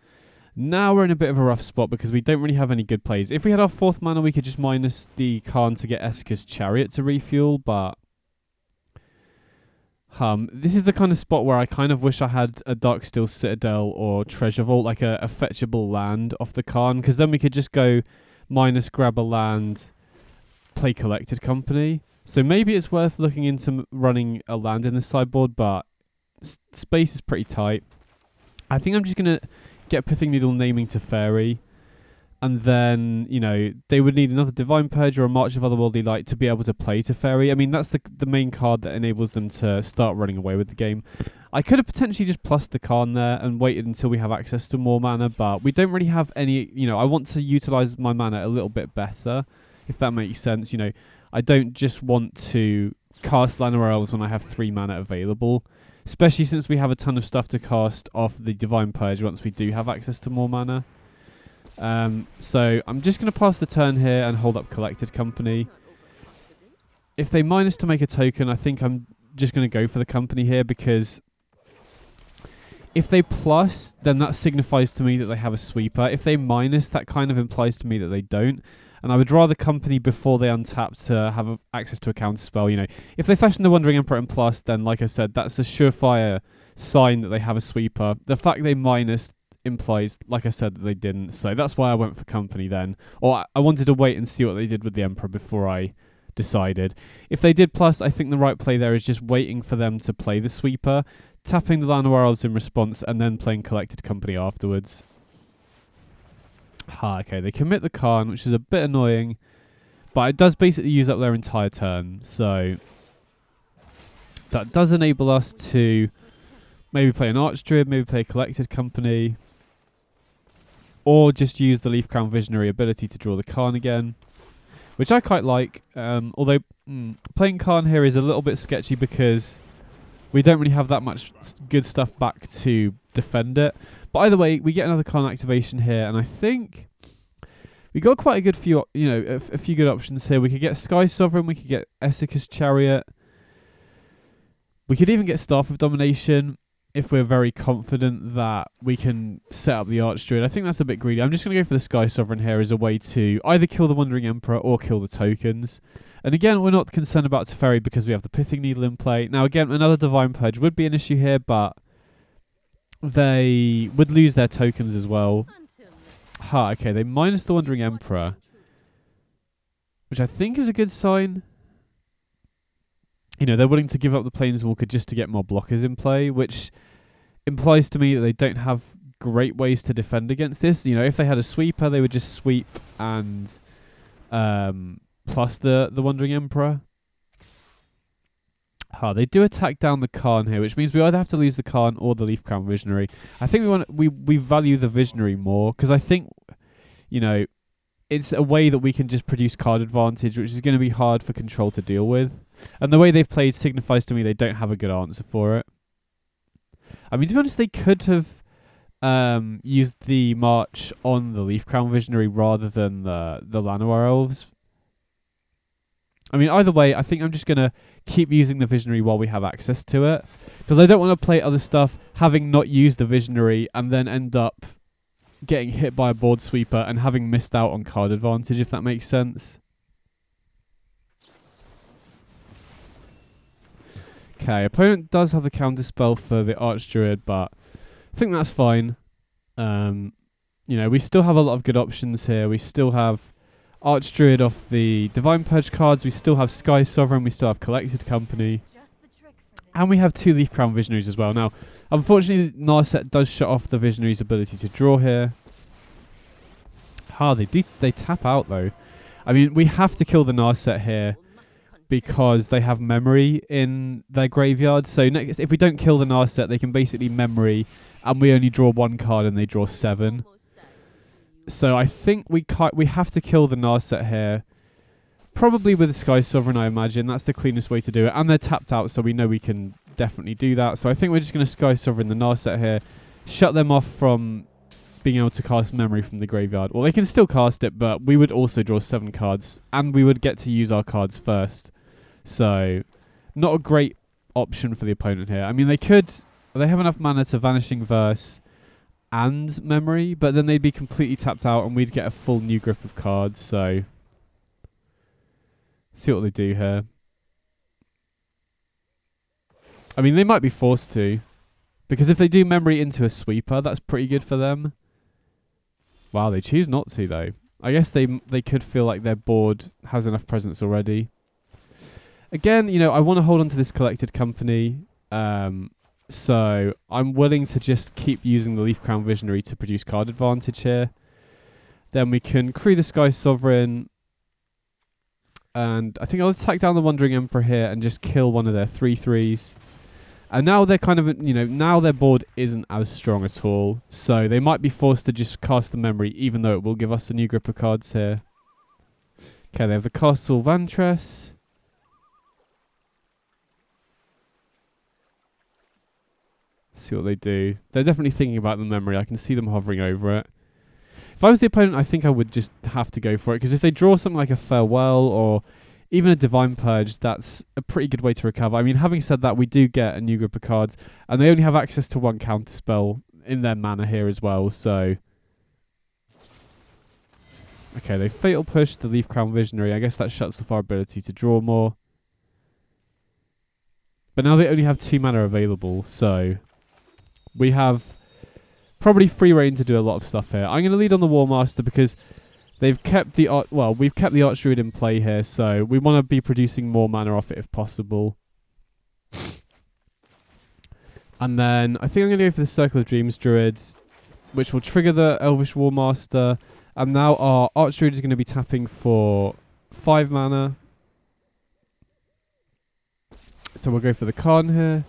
Now we're in a bit of a rough spot because we don't really have any good plays. If we had our 4th mana, we could just minus the Karn to get Esika's Chariot to refuel, but this is the kind of spot where I kind of wish I had a Darksteel Citadel or Treasure Vault, like a fetchable land off the Karn, because then we could just go minus grab a land, play Collected Company. So maybe it's worth looking into running a land in the sideboard, but space is pretty tight. I think I'm just going to get Pithing Needle naming to Fairy, and then, you know, they would need another Divine Purge or a March of Otherworldly Light to be able to play to Fairy. I mean, that's the main card that enables them to start running away with the game. I could have potentially just plussed the Karn there and waited until we have access to more mana, but we don't really have any, you know, I want to utilize my mana a little bit better, if that makes sense. You know, I don't just want to cast Llanowar Elves when I have 3 mana available, especially since we have a ton of stuff to cast off the Divine Purge once we do have access to more mana. So I'm just going to pass the turn here and hold up Collected Company. If they minus to make a token, I think I'm just going to go for the Company here, because if they plus, then that signifies to me that they have a sweeper. If they minus, that kind of implies to me that they don't. And I would rather Company before they untap to have access to a counter spell. You know, if they fashion the Wandering Emperor and plus, then like I said, that's a surefire sign that they have a sweeper. The fact they minus implies, like I said, that they didn't. So that's why I went for Company then. Or I wanted to wait and see what they did with the Emperor before I decided. If they did plus, I think the right play there is just waiting for them to play the sweeper, tapping the Llanowar Elves in response, and then playing Collected Company afterwards. Okay, they commit the Karn, which is a bit annoying, but it does basically use up their entire turn, so that does enable us to maybe play an Archdruid, maybe play a Collected Company, or just use the Leaf Crown Visionary ability to draw the Karn again, which I quite like, although playing Karn here is a little bit sketchy because we don't really have that much good stuff back to defend it. But either way, we get another Karn activation here, and I think we got quite a good few, a few good options here. We could get Sky Sovereign, we could get Essica's Chariot, we could even get Staff of Domination if we're very confident that we can set up the Archdruid. I think that's a bit greedy. I'm just going to go for the Sky Sovereign here as a way to either kill the Wandering Emperor or kill the tokens. And again, we're not concerned about Teferi because we have the Pithing Needle in play. Now again, another Divine Purge would be an issue here, but they would lose their tokens as well. Okay, they minus the Wandering Emperor, which I think is a good sign. They're willing to give up the Planeswalker just to get more blockers in play, which implies to me that they don't have great ways to defend against this. If they had a sweeper, they would just sweep and plus the Wandering Emperor. They do attack down the Karn here, which means we either have to lose the Karn or the Leaf Crown Visionary. I think we value the Visionary more, because I think, it's a way that we can just produce card advantage, which is going to be hard for Control to deal with. And the way they've played signifies to me they don't have a good answer for it. I mean, to be honest, they could have used the March on the Leaf Crown Visionary rather than the Llanowar Elves. I mean, either way, I think I'm just going to keep using the Visionary while we have access to it, because I don't want to play other stuff having not used the Visionary and then end up getting hit by a board sweeper and having missed out on card advantage, if that makes sense. Okay, opponent does have the counter spell for the Archdruid, but I think that's fine. We still have a lot of good options here. We still have Archdruid off the Divine Purge cards, we still have Sky Sovereign, we still have Collected Company, and we have 2 Leaf Crown Visionaries as well. Now, unfortunately, Narset does shut off the Visionary's ability to draw here. They tap out though. I mean, we have to kill the Narset here because they have memory in their graveyard. So next, if we don't kill the Narset, they can basically memory, and we only draw 1 card and they draw 7. So I think we have to kill the Narset here. Probably with the Sky Sovereign, I imagine. That's the cleanest way to do it. And they're tapped out, so we know we can definitely do that. So I think we're just going to Sky Sovereign the Narset here. Shut them off from being able to cast memory from the graveyard. Well, they can still cast it, but we would also draw 7 cards. And we would get to use our cards first. So, not a great option for the opponent here. I mean, they have enough mana to Vanishing Verse and memory, but then they'd be completely tapped out and we'd get a full new grip of cards. So, see what they do here. I mean, they might be forced to, because if they do memory into a sweeper, that's pretty good for them. Wow, they choose not to though. I guess they could feel like their board has enough presence already. Again, I want to hold on to this Collected Company. So I'm willing to just keep using the Leaf Crown Visionary to produce card advantage here. Then we can crew the Sky Sovereign. And I think I'll attack down the Wandering Emperor here and just kill one of their 3/3s. And now they're kind of, now their board isn't as strong at all. So they might be forced to just cast the memory, even though it will give us a new grip of cards here. Okay, they have the Castle Vantress. See what they do. They're definitely thinking about the memory. I can see them hovering over it. If I was the opponent, I think I would just have to go for it, because if they draw something like a Farewell or even a Divine Purge, that's a pretty good way to recover. I mean, having said that, we do get a new group of cards, and they only have access to 1 counterspell in their mana here as well, so... Okay, they Fatal Push the Leaf Crown Visionary. I guess that shuts off our ability to draw more. But now they only have 2 mana available, so... We have probably free reign to do a lot of stuff here. I'm going to lead on the War Master because they've kept the we've kept the Archdruid in play here, so we want to be producing more mana off it if possible. And then I think I'm going to go for the Circle of Dreams Druid, which will trigger the Elvish War Master. And now our Archdruid is going to be tapping for 5 mana. So we'll go for the Karn here.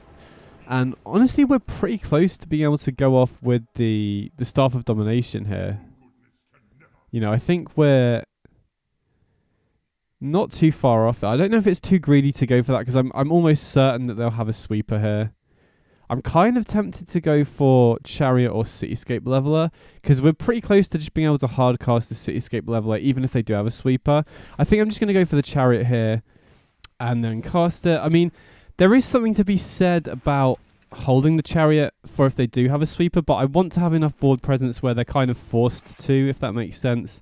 And honestly, we're pretty close to being able to go off with the Staff of Domination here. I think we're not too far off. I don't know if it's too greedy to go for that, because I'm almost certain that they'll have a sweeper here. I'm kind of tempted to go for Chariot or Cityscape Leveler, because we're pretty close to just being able to hardcast the Cityscape Leveler, even if they do have a sweeper. I think I'm just going to go for the Chariot here, and then cast it. I mean, there is something to be said about holding the Chariot for if they do have a sweeper, but I want to have enough board presence where they're kind of forced to, if that makes sense.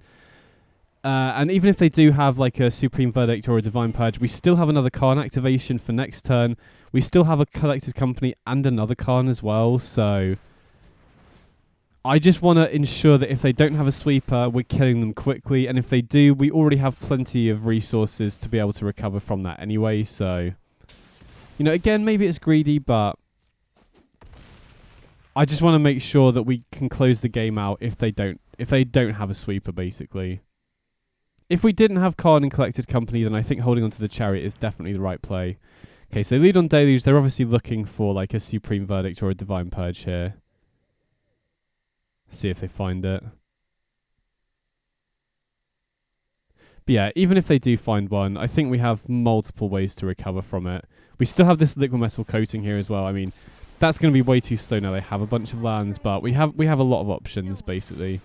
And even if they do have like a Supreme Verdict or a Divine Purge, we still have another Karn activation for next turn. We still have a Collected Company and another Karn as well, so I just want to ensure that if they don't have a sweeper, we're killing them quickly, and if they do, we already have plenty of resources to be able to recover from that anyway, so, you know, again, maybe it's greedy, but I just want to make sure that we can close the game out if they don't have a sweeper, basically. If we didn't have Karn and Collected Company, then I think holding onto the Chariot is definitely the right play. Okay, so they lead on Deluge. They're obviously looking for like a Supreme Verdict or a Divine Purge here. See if they find it. But yeah, even if they do find one, I think we have multiple ways to recover from it. We still have this Liquid Metal Coating here as well. I mean, that's going to be way too slow now. They have a bunch of lands, but we have a lot of options, basically.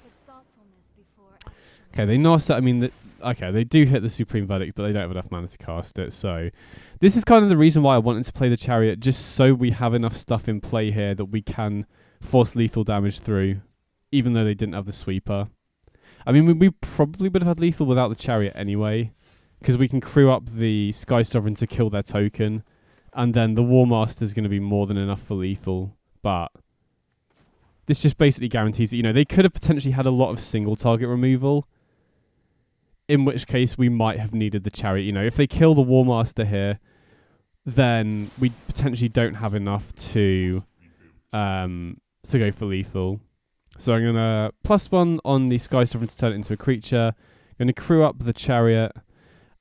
Okay, they Nars it. I mean, okay, they do hit the Supreme Verdict, but they don't have enough mana to cast it. So this is kind of the reason why I wanted to play the Chariot, just so we have enough stuff in play here that we can force lethal damage through, even though they didn't have the sweeper. I mean, we probably would have had lethal without the Chariot anyway, because we can crew up the Sky Sovereign to kill their token, and then the War Master is going to be more than enough for lethal. But this just basically guarantees that, you know, they could have potentially had a lot of single target removal, in which case we might have needed the Chariot. You know, if they kill the War Master here, then we potentially don't have enough to go for lethal. So I'm going to +1 on the Sky Sovereign to turn it into a creature. I'm going to crew up the Chariot,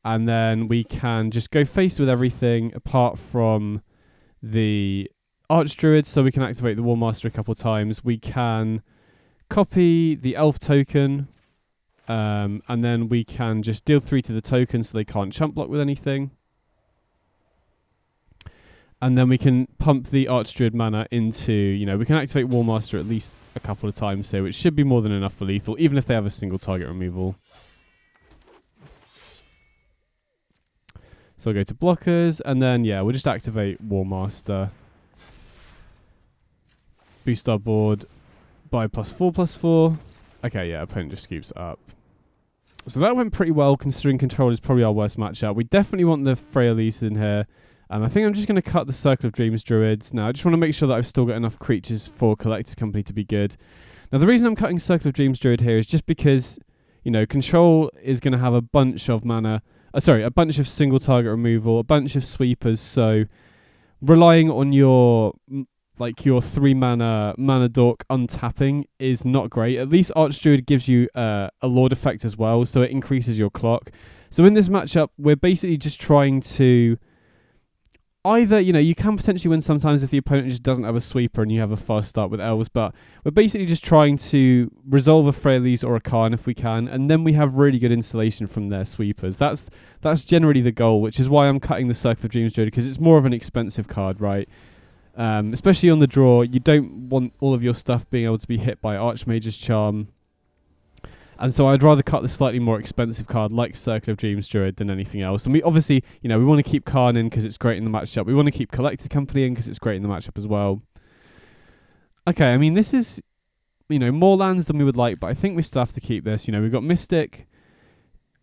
and then we can just go face with everything apart from the Archdruid, so we can activate the War Master a couple times. We can copy the Elf token, and then we can just deal 3 to the token so they can't chump block with anything. And then we can pump the Archdruid mana into, you know, we can activate War Master at least a couple of times here, which should be more than enough for lethal, even if they have a single target removal. So I'll go to blockers, and then, yeah, we'll just activate War Master. Boost our board by +4/+4. Okay, yeah, opponent just scoops it up. So that went pretty well, considering control is probably our worst matchup. We definitely want the Freyalise in here. And I think I'm just going to cut the Circle of Dreams Druids. Now, I just want to make sure that I've still got enough creatures for Collected Company to be good. Now, the reason I'm cutting Circle of Dreams Druid here is just because, you know, control is going to have a bunch of mana. A bunch of single target removal, a bunch of sweepers. So, relying on your 3 mana dork untapping is not great. At least Archdruid gives you a Lord effect as well, so it increases your clock. So, in this matchup, we're basically just trying to either, you know, you can potentially win sometimes if the opponent just doesn't have a sweeper and you have a fast start with Elves, but we're basically just trying to resolve a Freyalise or a Karn if we can, and then we have really good installation from their sweepers. That's generally the goal, which is why I'm cutting the Circle of Dreams Druid, because it's more of an expensive card, right? Especially on the draw, you don't want all of your stuff being able to be hit by Archmage's Charm. And so I'd rather cut the slightly more expensive card like Circle of Dreams Druid than anything else. And we obviously, you know, we want to keep Karn in because it's great in the matchup. We want to keep Collected Company in because it's great in the matchup as well. Okay, I mean, this is, you know, more lands than we would like, but I think we still have to keep this. You know, we've got Mystic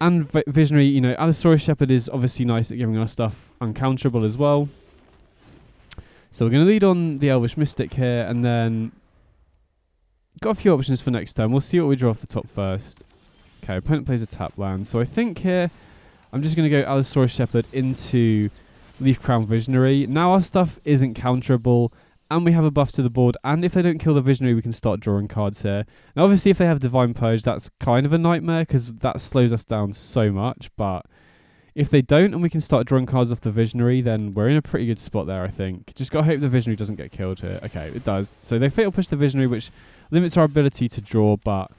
and Visionary. You know, Allosaurus Shepherd is obviously nice at giving our stuff uncounterable as well. So we're going to lead on the Elvish Mystic here, and then got a few options for next turn. We'll see what we draw off the top first. Okay, opponent plays a tap land. So I think here I'm just going to go Allosaurus Shepherd into Leaf Crown Visionary. Now our stuff isn't counterable, and we have a buff to the board. And if they don't kill the Visionary, we can start drawing cards here. Now obviously if they have Divine Purge, that's kind of a nightmare because that slows us down so much. But if they don't and we can start drawing cards off the Visionary, then we're in a pretty good spot there, I think. Just got to hope the Visionary doesn't get killed here. Okay, it does. So they fatal push the Visionary, which limits our ability to draw, but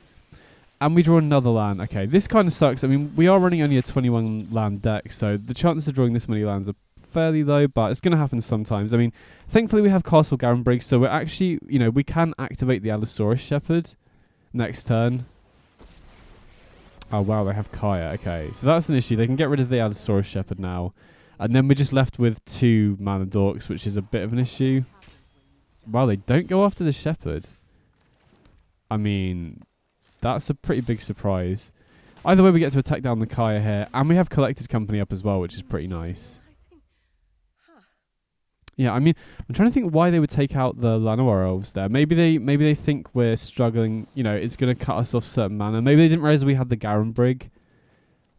And we draw another land. Okay, this kind of sucks. I mean, we are running only a 21 land deck, so the chances of drawing this many lands are fairly low, but it's going to happen sometimes. I mean, thankfully we have Castle Garenbrig, so we're actually, you know, we can activate the Allosaurus Shepherd next turn. Oh, wow, they have Kaya. Okay, so that's an issue. They can get rid of the Allosaurus Shepherd now. And then we're just left with 2 mana dorks, which is a bit of an issue. Wow, they don't go after the Shepherd. I mean, that's a pretty big surprise. Either way, we get to attack down the Kaya here. And we have Collected Company up as well, which is pretty nice. Yeah, I mean, I'm trying to think why they would take out the Llanowar Elves there. Maybe they think we're struggling, you know, it's going to cut us off certain mana. Maybe they didn't realize we had the Garenbrig,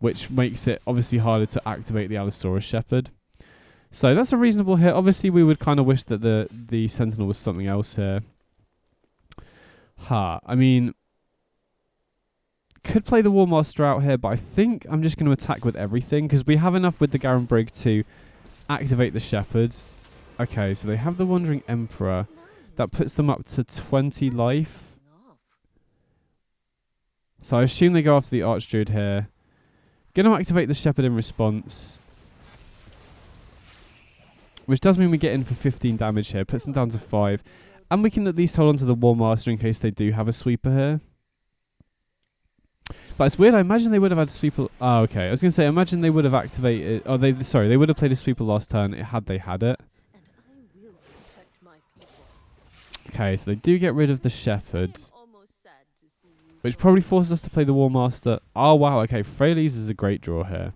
which makes it obviously harder to activate the Allosaurus Shepherd. So that's a reasonable hit. Obviously, we would kind of wish that the Sentinel was something else here. I mean, could play the War Master out here, but I think I'm just going to attack with everything because we have enough with the Garenbrig to activate the Shepherd. Okay, so they have the Wandering Emperor. That puts them up to 20 life. So I assume they go after the Archdruid here. Going to activate the Shepherd in response. Which does mean we get in for 15 damage here. Puts them down to 5. And we can at least hold on to the War Master in case they do have a sweeper here. But it's weird. I imagine they would have had a sweeper. Oh, okay. I was going to say, imagine they would have activated. Oh, they would have played a sweeper last turn had they had it. Okay, so they do get rid of the Shepherd. Which probably forces us to play the War Master. Oh, wow. Okay, Freyalise is a great draw here.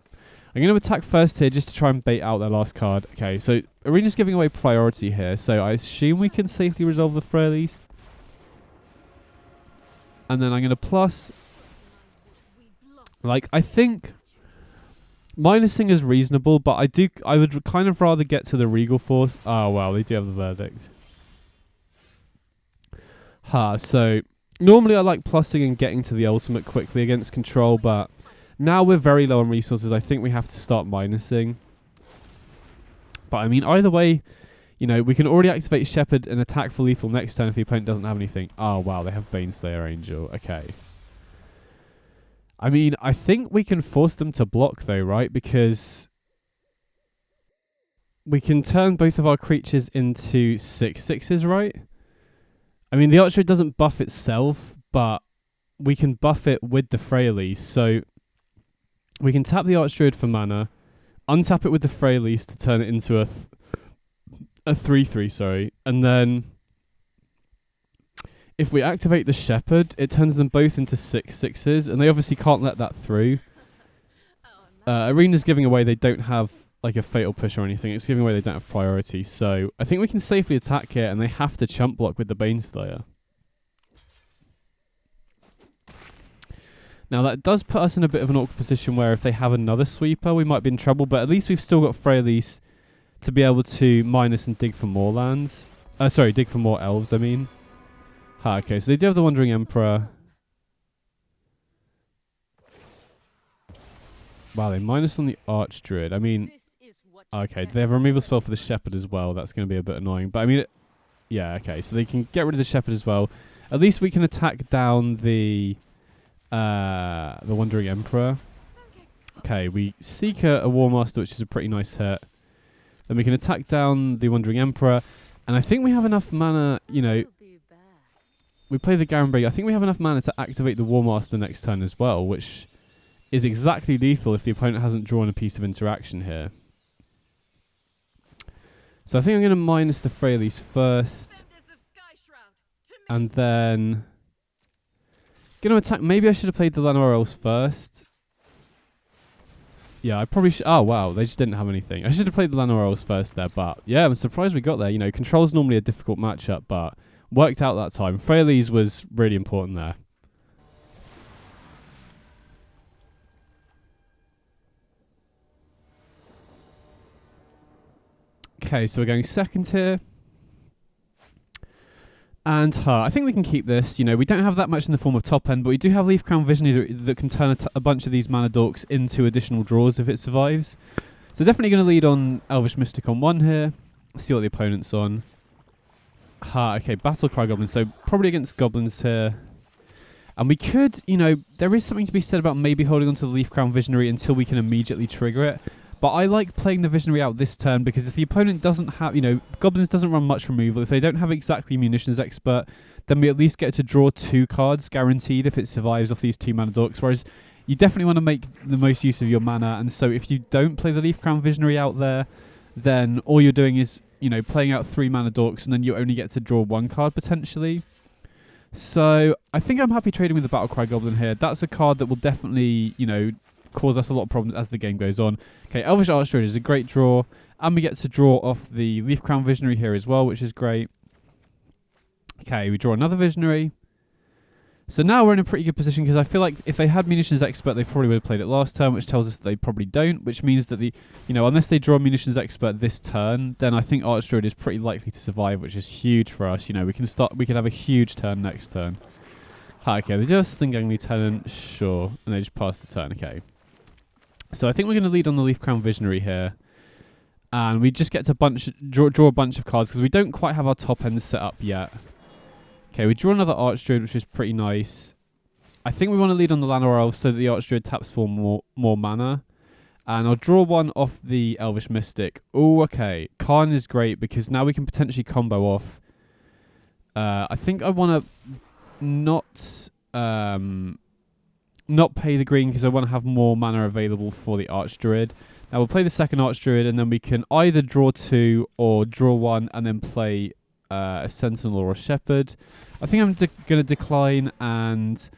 I'm going to attack first here just to try and bait out their last card. Okay, so Arena's giving away priority here. So I assume we can safely resolve the Freyalise. And then I'm going to plus. Like, I think minusing is reasonable, but I would kind of rather get to the Regal Force. Oh, wow, they do have the Verdict. So normally I like plussing and getting to the ultimate quickly against control, but now we're very low on resources. I think we have to start minusing. But I mean, either way, you know, we can already activate Shepherd and attack for lethal next turn if the opponent doesn't have anything. Oh, wow, they have Baneslayer Angel. Okay. I mean, I think we can force them to block though, right? Because we can turn both of our creatures into 6/6s, right? I mean, the Archduke doesn't buff itself, but we can buff it with the Freyalise. So we can tap the Archdruid for mana, untap it with the Freyalise to turn it into a 3/3, sorry. And then if we activate the Shepherd, it turns them both into 6/6s, and they obviously can't let that through. Arena's giving away they don't have like a fatal push or anything. It's giving away they don't have priority. So I think we can safely attack here, and they have to chump block with the Baneslayer. Now that does put us in a bit of an awkward position where if they have another sweeper, we might be in trouble, but at least we've still got Freyalise to be able to minus and dig for more lands. Dig for more elves, I mean. Okay, so they do have the Wandering Emperor. Wow, they minus on the Archdruid. I mean, okay, they have a removal spell for the Shepherd as well. That's going to be a bit annoying. But I mean, yeah, okay, so they can get rid of the Shepherd as well. At least we can attack down the Wandering Emperor. Okay, we seek a War Master, which is a pretty nice hit. Then we can attack down the Wandering Emperor. And I think we have enough mana, you know. We play the Garenbrig. I think we have enough mana to activate the War Master next turn as well, which is exactly lethal if the opponent hasn't drawn a piece of interaction here. So I think I'm going to minus the Freyalise first. And then going to attack. Maybe I should have played the Llanowar Elves first. Yeah, I probably should. Oh, wow. They just didn't have anything. I should have played the Llanowar Elves first there. But yeah, I'm surprised we got there. You know, control's normally a difficult matchup, but worked out that time. Freyalise was really important there. Okay, so we're going second here. And I think we can keep this. You know, we don't have that much in the form of top end, but we do have Leaf Crown Visionary that can turn a bunch of these mana dorks into additional draws if it survives. So definitely going to lead on Elvish Mystic on 1 here. See what the opponent's on. Okay, Battlecry Goblins. So probably against Goblins here. And we could, you know, there is something to be said about maybe holding onto the Leaf Crown Visionary until we can immediately trigger it. But I like playing the Visionary out this turn because if the opponent doesn't have, you know, Goblins doesn't run much removal. If they don't have exactly Munitions Expert, then we at least get to draw 2 cards guaranteed if it survives off these 2 mana dorks. Whereas you definitely want to make the most use of your mana. And so if you don't play the Leaf Crown Visionary out there, then all you're doing is, you know, playing out 3 mana dorks and then you only get to draw 1 card potentially. So I think I'm happy trading with the Battlecry Goblin here. That's a card that will definitely, you know, cause us a lot of problems as the game goes on. Okay, Elvish Archdruid is a great draw, and we get to draw off the Leaf Crown Visionary here as well, which is great. Okay, we draw another Visionary. So now we're in a pretty good position because I feel like if they had Munitions Expert, they probably would have played it last turn, which tells us that they probably don't, which means that unless they draw Munitions Expert this turn, then I think Archdruid is pretty likely to survive, which is huge for us. You know, we could have a huge turn next turn. Okay, they just Sling-Gang Lieutenant, sure, and they just pass the turn. Okay. So I think we're going to lead on the Leaf Crown Visionary here. And we just get to draw a bunch of cards because we don't quite have our top end set up yet. Okay, we draw another Archdruid, which is pretty nice. I think we want to lead on the Llanowar Elves so that the Archdruid taps for more mana. And I'll draw one off the Elvish Mystic. Oh, okay. Karn is great because now we can potentially combo off. I think I want to not pay the green because I want to have more mana available for the Archdruid. Now we'll play the second Archdruid and then we can either draw 2 or draw 1 and then play a Sentinel or a Shepherd. I think I'm going to decline and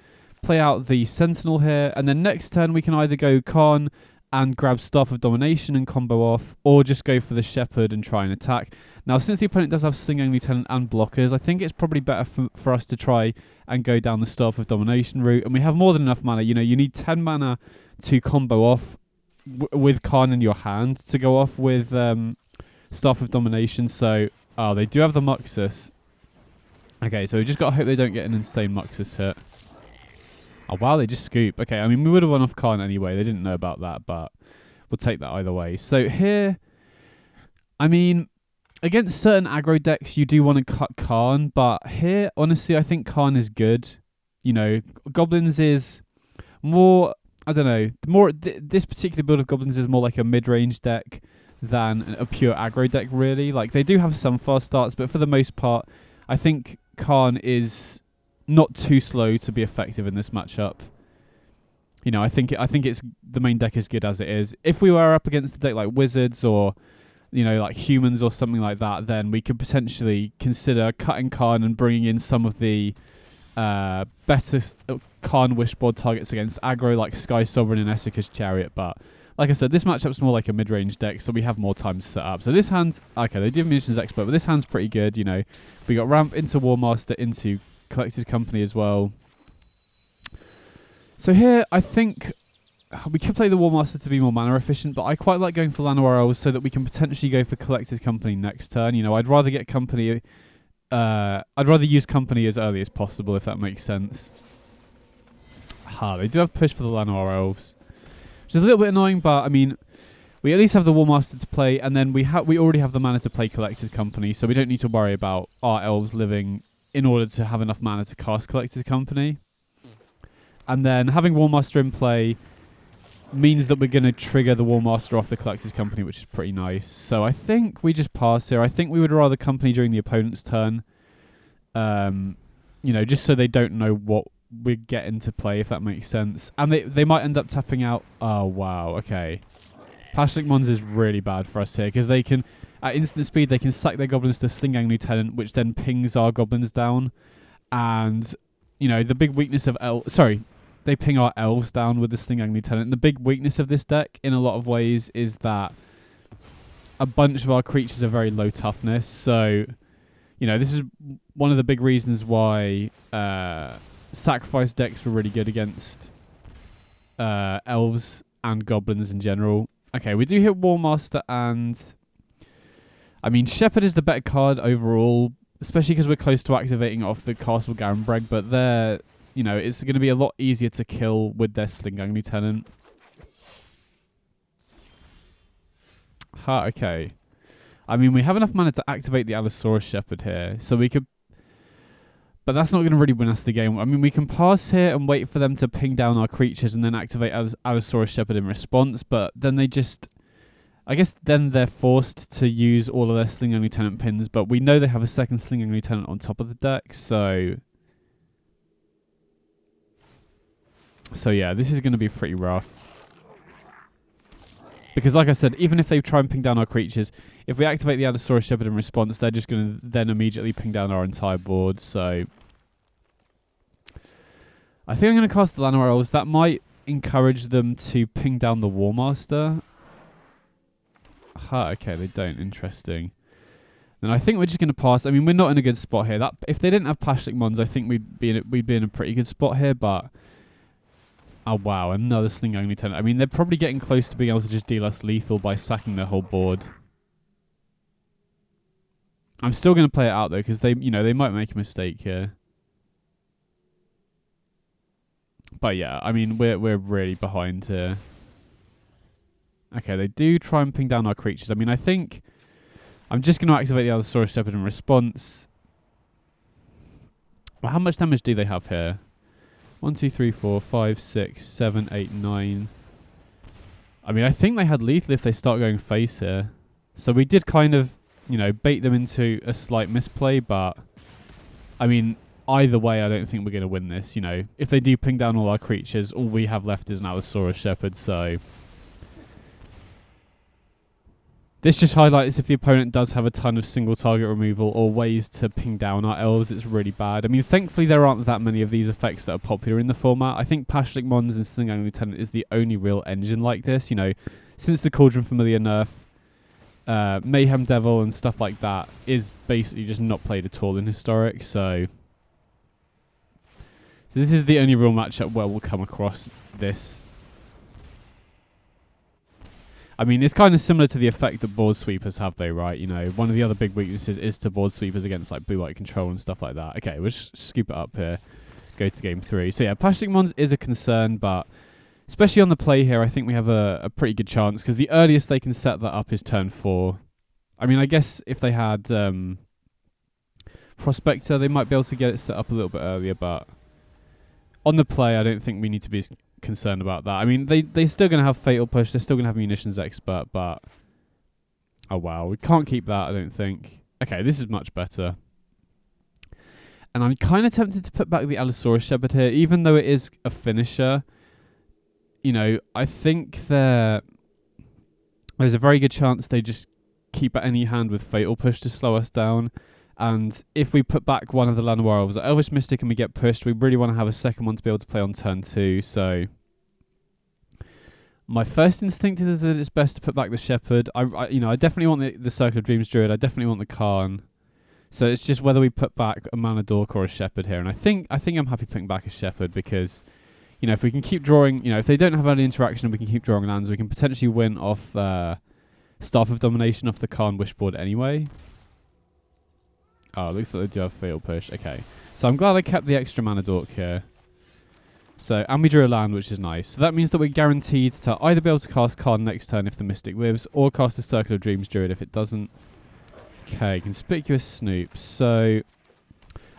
play out the Sentinel here, and then next turn we can either go Karn and grab Staff of Domination and combo off, or just go for the Shepherd and try and attack. Now, since the opponent does have Sling-Gang Lieutenant and blockers, I think it's probably better for us to try and go down the Staff of Domination route, and we have more than enough mana. You know, you need 10 mana to combo off with Karn in your hand to go off with Staff of Domination, so they do have the Muxus. Okay, so we just got to hope they don't get an insane Muxus hit. Oh, wow, they just scoop. Okay, I mean, we would have won off Karn anyway. They didn't know about that, but we'll take that either way. So here, I mean, against certain aggro decks, you do want to cut Karn, but here, honestly, I think Karn is good. You know, Goblins is more, I don't know, this particular build of Goblins is more like a mid-range deck than a pure aggro deck, really. Like, they do have some fast starts, but for the most part, I think Karn is not too slow to be effective in this matchup. You know, I think it's the main deck is good as it is. If we were up against a deck like Wizards or, you know, like Humans or something like that, then we could potentially consider cutting Karn and bringing in some of the better Karn Wishboard targets against aggro like Sky Sovereign and Essica's Chariot, but like I said, this matchup's more like a mid-range deck, so we have more time to set up. So this hand, okay, they do have Munitions Expert, but this hand's pretty good, you know. We got Ramp into War Master into Collected Company as well. So here, I think we could play the War Master to be more mana efficient, but I quite like going for Llanowar Elves so that we can potentially go for Collected Company next turn. You know, I'd rather get Company, I'd rather use Company as early as possible, if that makes sense. They do have push for the Llanowar Elves, which is a little bit annoying, but I mean, we at least have the War Master to play, and then we already have the mana to play Collected Company, so we don't need to worry about our Elves living in order to have enough mana to cast Collected Company. And then having War Master in play means that we're going to trigger the War Master off the Collected Company, which is pretty nice. So I think we just pass here. I think we would rather Company during the opponent's turn, you know, just so they don't know what we get into play, if that makes sense. And they might end up tapping out. Oh, wow, okay. Plastic Mons is really bad for us here, because they can, at instant speed, they can sack their Goblins to Sling-Gang Lieutenant, which then pings our Goblins down. And, you know, the big weakness of they ping our Elves down with the Sling-Gang Lieutenant. The big weakness of this deck, in a lot of ways, is that a bunch of our creatures are very low toughness. So, you know, this is one of the big reasons why sacrifice decks were really good against Elves and Goblins in general. Okay, we do hit War Master, and I mean, Shepherd is the better card overall, especially because we're close to activating off the Castle Garenbreg, but they're, you know, it's going to be a lot easier to kill with their Sling-Gang Lieutenant. Okay. I mean, we have enough mana to activate the Allosaurus Shepherd here, so we could But that's not going to really win us the game. I mean, we can pass here and wait for them to ping down our creatures and then activate Allosaurus Shepherd in response, but then they just... I guess then they're forced to use all of their Sling-Only Lieutenant pins, but we know they have a second Sling-Only Lieutenant on top of the deck, so... So yeah, this is going to be pretty rough. Because like I said, even if they try and ping down our creatures, if we activate the Allosaurus Shepherd in response, they're just going to then immediately ping down our entire board, so... I think I'm going to cast the Llanowar Elves. That might encourage them to ping down the War Master. Okay, they don't. Interesting. Then I think we're just going to pass. I mean, we're not in a good spot here. That if they didn't have Pashlik Mons, I think we'd be in a pretty good spot here, but... Oh, wow, another Sling-Only Lieutenant. I mean, they're probably getting close to being able to just deal us lethal by sacking their whole board. I'm still going to play it out, though, because they might make a mistake here. But yeah, I mean, we're really behind here. Okay, they do try and ping down our creatures. I mean, I think I'm just going to activate the Allosaurus Shepherd in response. Well, how much damage do they have here? 1, 2, 3, 4, 5, 6, 7, 8, 9. I mean, I think they had lethal if they start going face here. So we did kind of, bait them into a slight misplay, but I mean, either way, I don't think we're going to win this. If they do ping down all our creatures, all we have left is an Allosaurus Shepherd, so... This just highlights if the opponent does have a ton of single target removal or ways to ping down our elves, it's really bad. I mean, thankfully there aren't that many of these effects that are popular in the format. I think Pashlik Mons and Sling-Only Lieutenant is the only real engine like this. Since the Cauldron Familiar nerf, Mayhem Devil and stuff like that is basically just not played at all in Historic, so this is the only real matchup where we'll come across this. I mean, it's kind of similar to the effect that board sweepers have, though, right? One of the other big weaknesses is to board sweepers against like blue-white control and stuff like that. Okay, we'll just scoop it up here. Go to game 3. So yeah, Pashlik Mons is a concern, but especially on the play here, I think we have a pretty good chance because the earliest they can set that up is turn 4. I mean, I guess if they had Prospector, they might be able to get it set up a little bit earlier, but on the play, I don't think we need to be concerned about that. I mean, they're still going to have Fatal Push, they're still going to have Munitions Expert, but... Oh, wow, we can't keep that, I don't think. Okay, this is much better. And I'm kind of tempted to put back the Allosaurus Shepherd here, even though it is a finisher. I think there's a very good chance they just keep at any hand with Fatal Push to slow us down. And if we put back one of the Llanowar Elves, Elvish Mystic, and we get pushed, we really want to have a second one to be able to play on turn 2. So my first instinct is that it's best to put back the Shepherd. I definitely want the Circle of Dreams Druid. I definitely want the Karn. So it's just whether we put back a Mana Dork or a Shepherd here. And I think I'm happy putting back a Shepherd because, if we can keep drawing, if they don't have any interaction and we can keep drawing lands, we can potentially win off Staff of Domination off the Karn Wishboard anyway. Oh, it looks like they do have Fatal Push. Okay. So I'm glad I kept the extra Mana Dork here. So, and we drew a land, which is nice. So that means that we're guaranteed to either be able to cast Karn next turn if the Mystic lives, or cast a Circle of Dreams Druid if it doesn't. Okay, Conspicuous Snoop. So,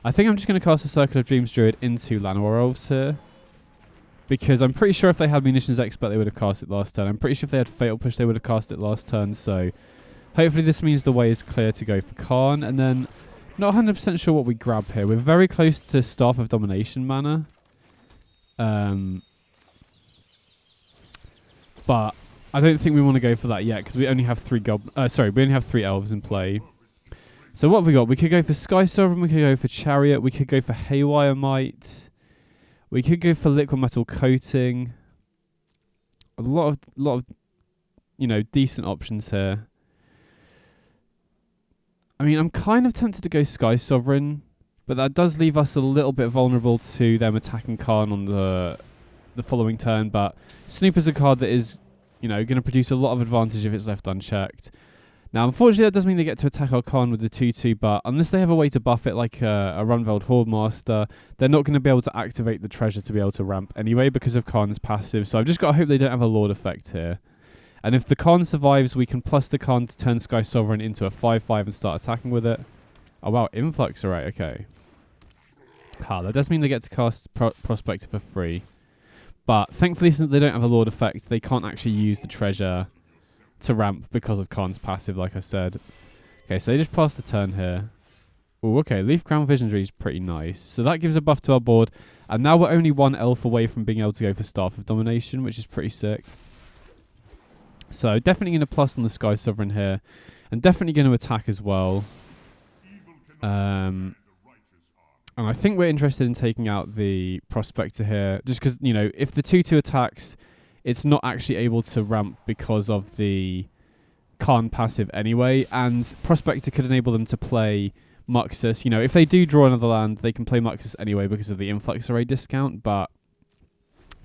I think I'm just going to cast a Circle of Dreams Druid into Llanowar Elves here. Because I'm pretty sure if they had Munitions Expert, they would have cast it last turn. I'm pretty sure if they had Fatal Push, they would have cast it last turn. So, hopefully this means the way is clear to go for Karn. And then... Not 100% sure what we grab here. We're very close to Staff of Domination mana. But I don't think we want to go for that yet because we only have 3 we only have 3 elves in play. So what have we got? We could go for Sky Sovereign, we could go for Chariot, we could go for Haywire Might. We could go for Liquid Metal Coating. A lot of decent options here. I mean, I'm kind of tempted to go Sky Sovereign, but that does leave us a little bit vulnerable to them attacking Karn on the following turn. But Snoop is a card that is, going to produce a lot of advantage if it's left unchecked. Now, unfortunately, that does mean they get to attack our Karn with the 2/2, but unless they have a way to buff it like a Runveld Hordemaster, they're not going to be able to activate the treasure to be able to ramp anyway because of Karn's passive. So I've just got to hope they don't have a Lord effect here. And if the Karn survives, we can plus the Karn to turn Sky Sovereign into a 5/5 and start attacking with it. Oh wow, Influx, alright, okay. That does mean they get to cast Prospector for free. But thankfully, since they don't have a Lord effect, they can't actually use the treasure to ramp because of Karn's passive, like I said. Okay, so they just pass the turn here. Oh, okay, Leaf Crown Visionary is pretty nice. So that gives a buff to our board. And now we're only one elf away from being able to go for Staff of Domination, which is pretty sick. So definitely going to plus on the Sky Sovereign here. And definitely going to attack as well. And I think we're interested in taking out the Prospector here. Just because, you know, if the 2-2 attacks, it's not actually able to ramp because of the Karn passive anyway. And Prospector could enable them to play Muxus. You know, if they do draw another land, they can play Muxus anyway because of the Influx Array discount. But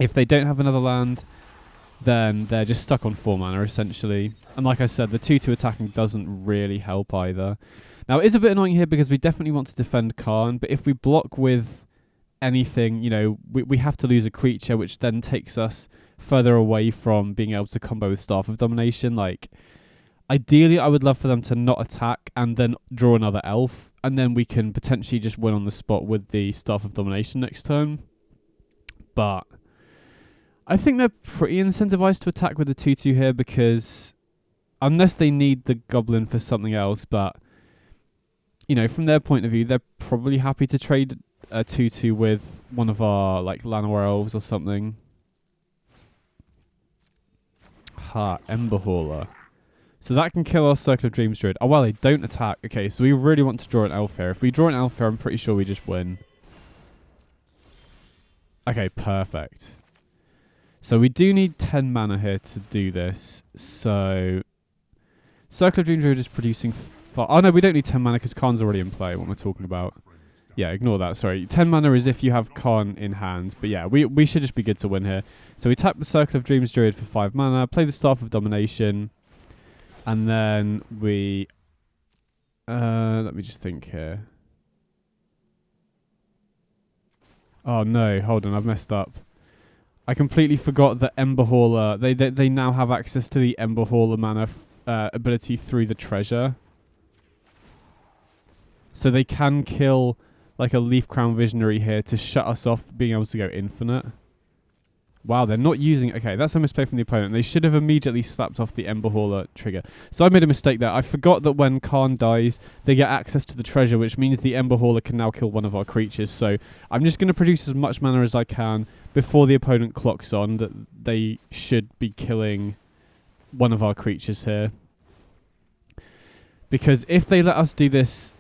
if they don't have another land, then they're just stuck on 4 mana, essentially. And like I said, the 2-2 attacking doesn't really help either. Now, it is a bit annoying here because we definitely want to defend Karn, but if we block with anything, you know, we have to lose a creature, which then takes us further away from being able to combo with Staff of Domination. Like, ideally, I would love for them to not attack and then draw another elf, and then we can potentially just win on the spot with the Staff of Domination next turn. But I think they're pretty incentivized to attack with the 2-2 here because unless they need the Goblin for something else, but you know, from their point of view, they're probably happy to trade a 2-2 with one of our, like, Llanowar Elves or something. Ember Hauler. So that can kill our Circle of Dreams Druid. Oh, well, they don't attack. Okay, so we really want to draw an elf here. If we draw an elf here, I'm pretty sure we just win. Okay, perfect. So we do need 10 mana here to do this. So Circle of Dreams Druid is producing... Oh, no, we don't need 10 mana because Karn's already in play. What am I talking about? Yeah, ignore that. Sorry. 10 mana is if you have Karn in hand. But yeah, we should just be good to win here. So we tap the Circle of Dreams Druid for 5 mana, play the Staff of Domination, and then we... let me just think here. Oh no, hold on, I've messed up. I completely forgot that Ember Hauler... They now have access to the Ember Hauler mana ability through the treasure. So they can kill like a Leaf Crown Visionary here to shut us off being able to go infinite. Wow, they're not using... Okay, that's a misplay from the opponent. They should have immediately slapped off the Ember Hauler trigger. So I made a mistake there. I forgot that when Karn dies, they get access to the treasure, which means the Ember Hauler can now kill one of our creatures. So I'm just going to produce as much mana as I can before the opponent clocks on that they should be killing one of our creatures here. Because if they let us do this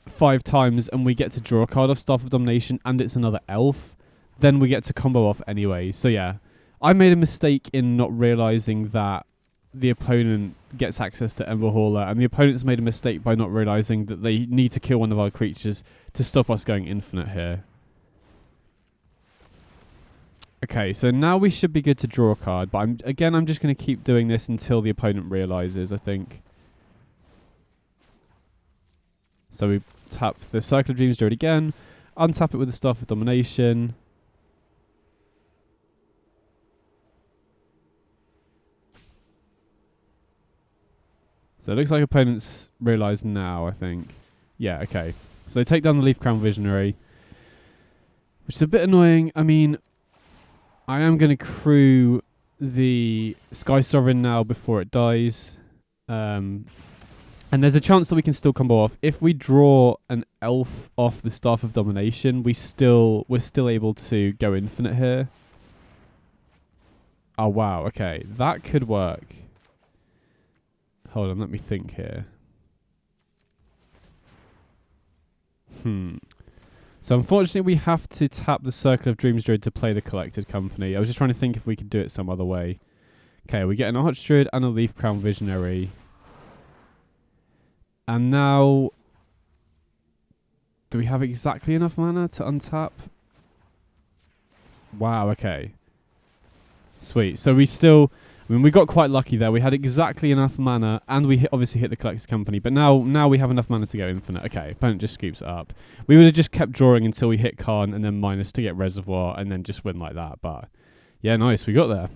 5 times and we get to draw a card off Staff of Domination and it's another elf, then we get to combo off anyway. So yeah, I made a mistake in not realizing that the opponent gets access to Ember Hauler, and the opponent's made a mistake by not realizing that they need to kill one of our creatures to stop us going infinite here. Okay, so now we should be good to draw a card, but I'm just going to keep doing this until the opponent realizes, I think. So we tap the Circle of Dreams Druid again, untap it with the Staff of Domination. So it looks like opponents realise now, I think. Yeah, okay. So they take down the Leaf Crown Visionary, which is a bit annoying. I mean, I am going to crew the Sky Sovereign now before it dies. And there's a chance that we can still combo off. If we draw an elf off the Staff of Domination, we're still able to go infinite here. Oh wow, okay. That could work. Hold on, let me think here. So unfortunately we have to tap the Circle of Dreams Druid to play the Collected Company. I was just trying to think if we could do it some other way. Okay, we get an Archdruid and a Leaf Crown Visionary. And now, do we have exactly enough mana to untap? Wow, okay. Sweet. So we still... I mean, we got quite lucky there. We had exactly enough mana, and we obviously hit the Collector's Company. But now we have enough mana to go infinite. Okay, opponent just scoops it up. We would have just kept drawing until we hit Karn, and then minus to get Reservoir, and then just win like that. But yeah, nice. We got there.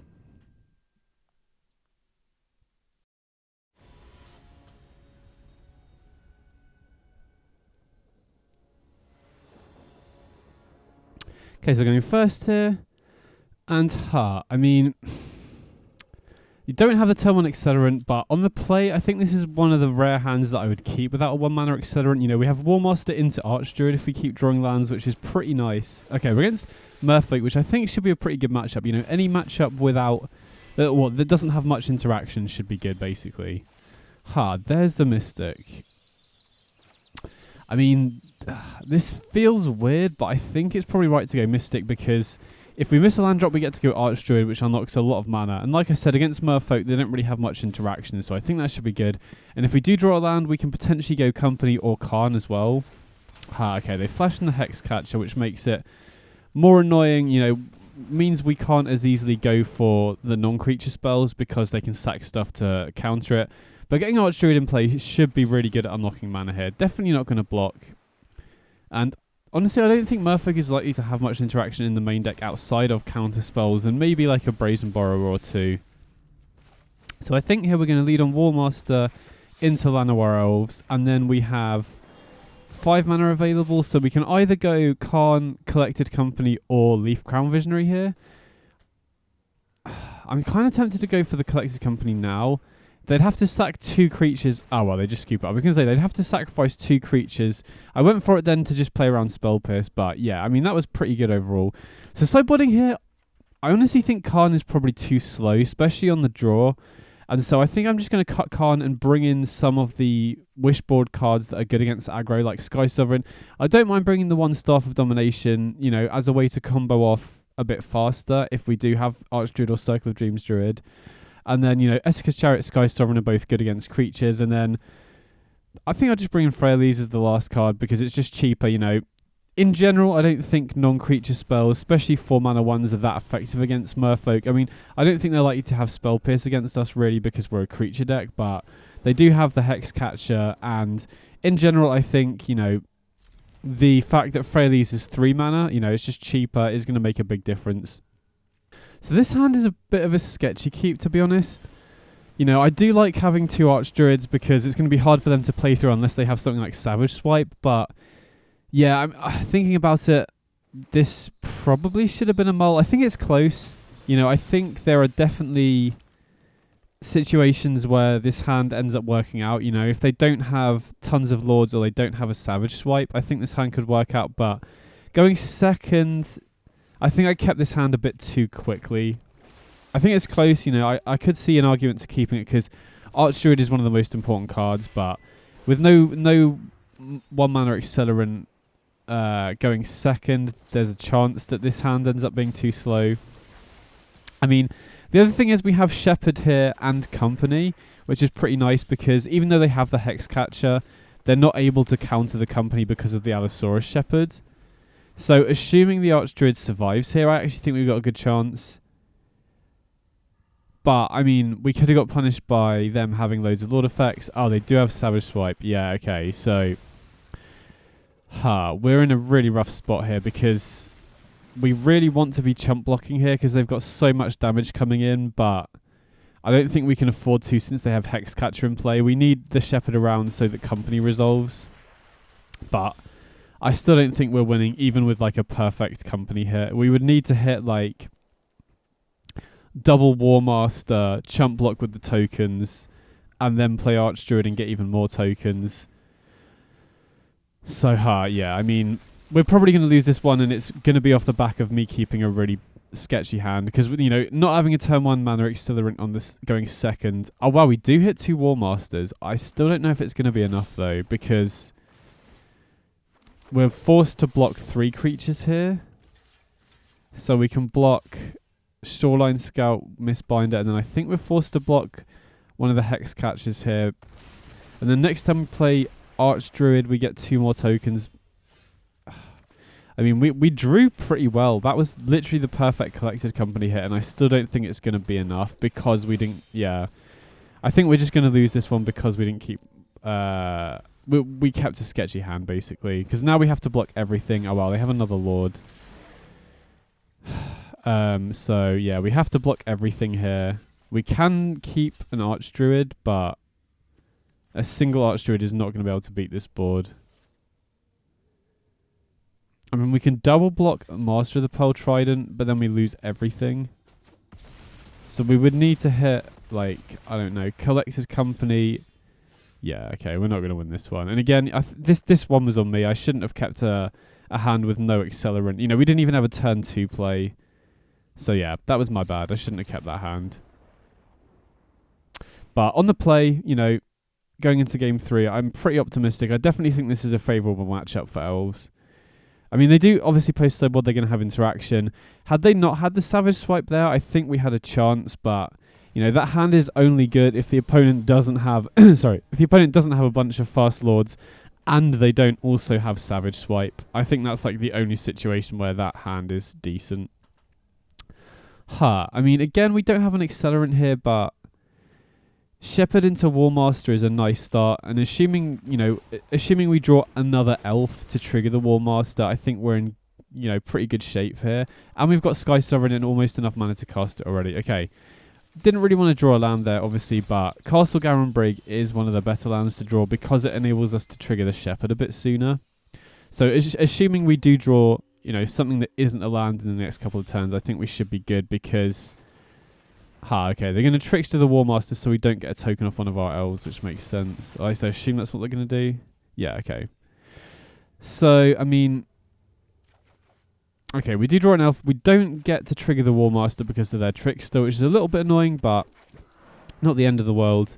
Okay, so going first here. And I mean, you don't have the turn 1 accelerant, but on the play, I think this is one of the rare hands that I would keep without a 1 mana accelerant. You know, we have Warmaster into Archdruid if we keep drawing lands, which is pretty nice. Okay, we're against Merfolk, which I think should be a pretty good matchup. You know, any matchup without, that doesn't have much interaction should be good, basically. There's the Mystic. I mean, this feels weird, but I think it's probably right to go Mystic because if we miss a land drop, we get to go Archdruid, which unlocks a lot of mana. And like I said, against Merfolk, they don't really have much interaction, so I think that should be good. And if we do draw a land, we can potentially go Company or Karn as well. Okay, they flash in the Hexcatcher, which makes it more annoying, you know, means we can't as easily go for the non-creature spells because they can sack stuff to counter it. But getting Archdruid in play should be really good at unlocking mana here. Definitely not going to block. And honestly, I don't think Merfolk is likely to have much interaction in the main deck outside of counter spells and maybe like a Brazen Borrower or two. So I think here we're going to lead on Warmaster into Llanowar Elves, and then we have 5 mana available, so we can either go Karn, Collected Company, or Leaf Crown Visionary here. I'm kind of tempted to go for the Collected Company now. They'd have to sack 2 creatures. Oh, well, they just scoop it. I was going to say, they'd have to sacrifice 2 creatures. I went for it then to just play around Spell Pierce, but yeah, I mean, that was pretty good overall. So sideboarding here, I honestly think Karn is probably too slow, especially on the draw. And so I think I'm just going to cut Karn and bring in some of the Wishboard cards that are good against aggro, like Sky Sovereign. I don't mind bringing the 1 Staff of Domination, you know, as a way to combo off a bit faster if we do have Archdruid or Circle of Dreams Druid. And then, you know, Esika's Chariot, Sky Sovereign are both good against creatures. And then I think I'll just bring in Freyalise as the last card because it's just cheaper, you know. In general, I don't think non-creature spells, especially 4 mana ones, are that effective against Merfolk. I mean, I don't think they're likely to have Spell Pierce against us really because we're a creature deck, but they do have the Hexcatcher. And in general, I think, you know, the fact that Freyalise is 3 mana, you know, it's just cheaper, is going to make a big difference. So this hand is a bit of a sketchy keep, to be honest. You know, I do like having 2 Archdruids because it's going to be hard for them to play through unless they have something like Savage Swipe. But yeah, I'm thinking about it. This probably should have been a mull. I think it's close. You know, I think there are definitely situations where this hand ends up working out. You know, if they don't have tons of Lords or they don't have a Savage Swipe, I think this hand could work out. But going second, I think I kept this hand a bit too quickly. I think it's close, you know. I could see an argument to keeping it because Archdruid is one of the most important cards, but with no 1 mana accelerant going second, there's a chance that this hand ends up being too slow. I mean, the other thing is we have Shepherd here and Company, which is pretty nice because even though they have the Hexcatcher, they're not able to counter the Company because of the Allosaurus Shepherd. So, assuming the Archdruid survives here, I actually think we've got a good chance. But, I mean, we could have got punished by them having loads of Lord effects. Oh, they do have Savage Swipe. Yeah, okay. So, we're in a really rough spot here because we really want to be chump blocking here because they've got so much damage coming in. But I don't think we can afford to since they have Hexcatcher in play. We need the Shepherd around so that Company resolves. But I still don't think we're winning, even with like a perfect Company hit. We would need to hit like double Warmaster, chump block with the tokens, and then play Archdruid and get even more tokens. So, yeah, I mean, we're probably going to lose this one, and it's going to be off the back of me keeping a really sketchy hand because, you know, not having a turn 1 mana accelerant on this going second. Oh, wow, we do hit 2 Warmasters. I still don't know if it's going to be enough, though, because we're forced to block 3 creatures here. So we can block Shoreline Scout, Mistbinder, and then I think we're forced to block one of the Hexcatchers here. And then next time we play Archdruid, we get 2 more tokens. I mean, we drew pretty well. That was literally the perfect Collected Company hit, and I still don't think it's going to be enough because we didn't... Yeah. I think we're just going to lose this one because we didn't keep... We kept a sketchy hand, basically. Because now we have to block everything. Oh, well, they have another Lord. So, yeah, we have to block everything here. We can keep an Archdruid, but a single Archdruid is not going to be able to beat this board. I mean, we can double block Master of the Pearl Trident, but then we lose everything. So we would need to hit, like, I don't know, Collector's Company. Yeah, okay, we're not going to win this one. And again, this one was on me. I shouldn't have kept a hand with no accelerant. You know, we didn't even have a turn 2 play. So yeah, that was my bad. I shouldn't have kept that hand. But on the play, you know, going into game 3, I'm pretty optimistic. I definitely think this is a favourable matchup for Elves. I mean, they do obviously play Sideboard. They're going to have interaction. Had they not had the Savage Swipe there, I think we had a chance. But, you know, that hand is only good if the opponent doesn't have... sorry. If the opponent doesn't have a bunch of Fast Lords and they don't also have Savage Swipe. I think that's like the only situation where that hand is decent. I mean, again, we don't have an accelerant here, but... Shepherd into Warmaster is a nice start, and assuming we draw another elf to trigger the Warmaster, I think we're in, you know, pretty good shape here. And we've got Sky Sovereign and almost enough mana to cast it already. Okay, didn't really want to draw a land there, obviously, but Castle Garenbrig is one of the better lands to draw because it enables us to trigger the Shepherd a bit sooner. So assuming we do draw, you know, something that isn't a land in the next couple of turns, I think we should be good because... okay, they're going to Trickster the Warmaster so we don't get a token off one of our elves, which makes sense. I assume that's what they're going to do. Yeah, okay. So, I mean... Okay, we do draw an elf. We don't get to trigger the Warmaster because of their Trickster, which is a little bit annoying, but not the end of the world.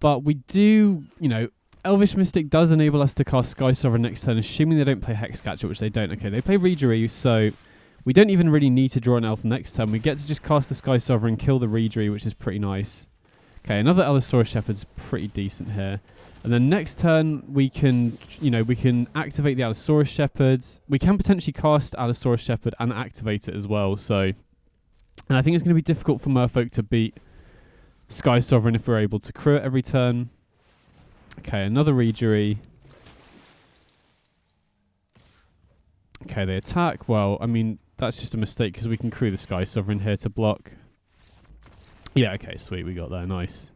But we do, you know... Elvish Mystic does enable us to cast Sky Sovereign next turn, assuming they don't play Hexcatcher, which they don't. Okay, they play Reejerey, so... We don't even really need to draw an elf next turn. We get to just cast the Sky Sovereign, kill the Reejerey, which is pretty nice. Okay, another Allosaurus Shepherd's pretty decent here. And then next turn, we can, you know, we can activate the Allosaurus Shepherds. We can potentially cast Allosaurus Shepherd and activate it as well. So, and I think it's going to be difficult for Merfolk to beat Sky Sovereign if we're able to crew it every turn. Okay, another Reejerey. Okay, they attack. Well, I mean... That's just a mistake because we can crew the Sky Sovereign here to block. Yeah, okay, sweet. We got there. Nice.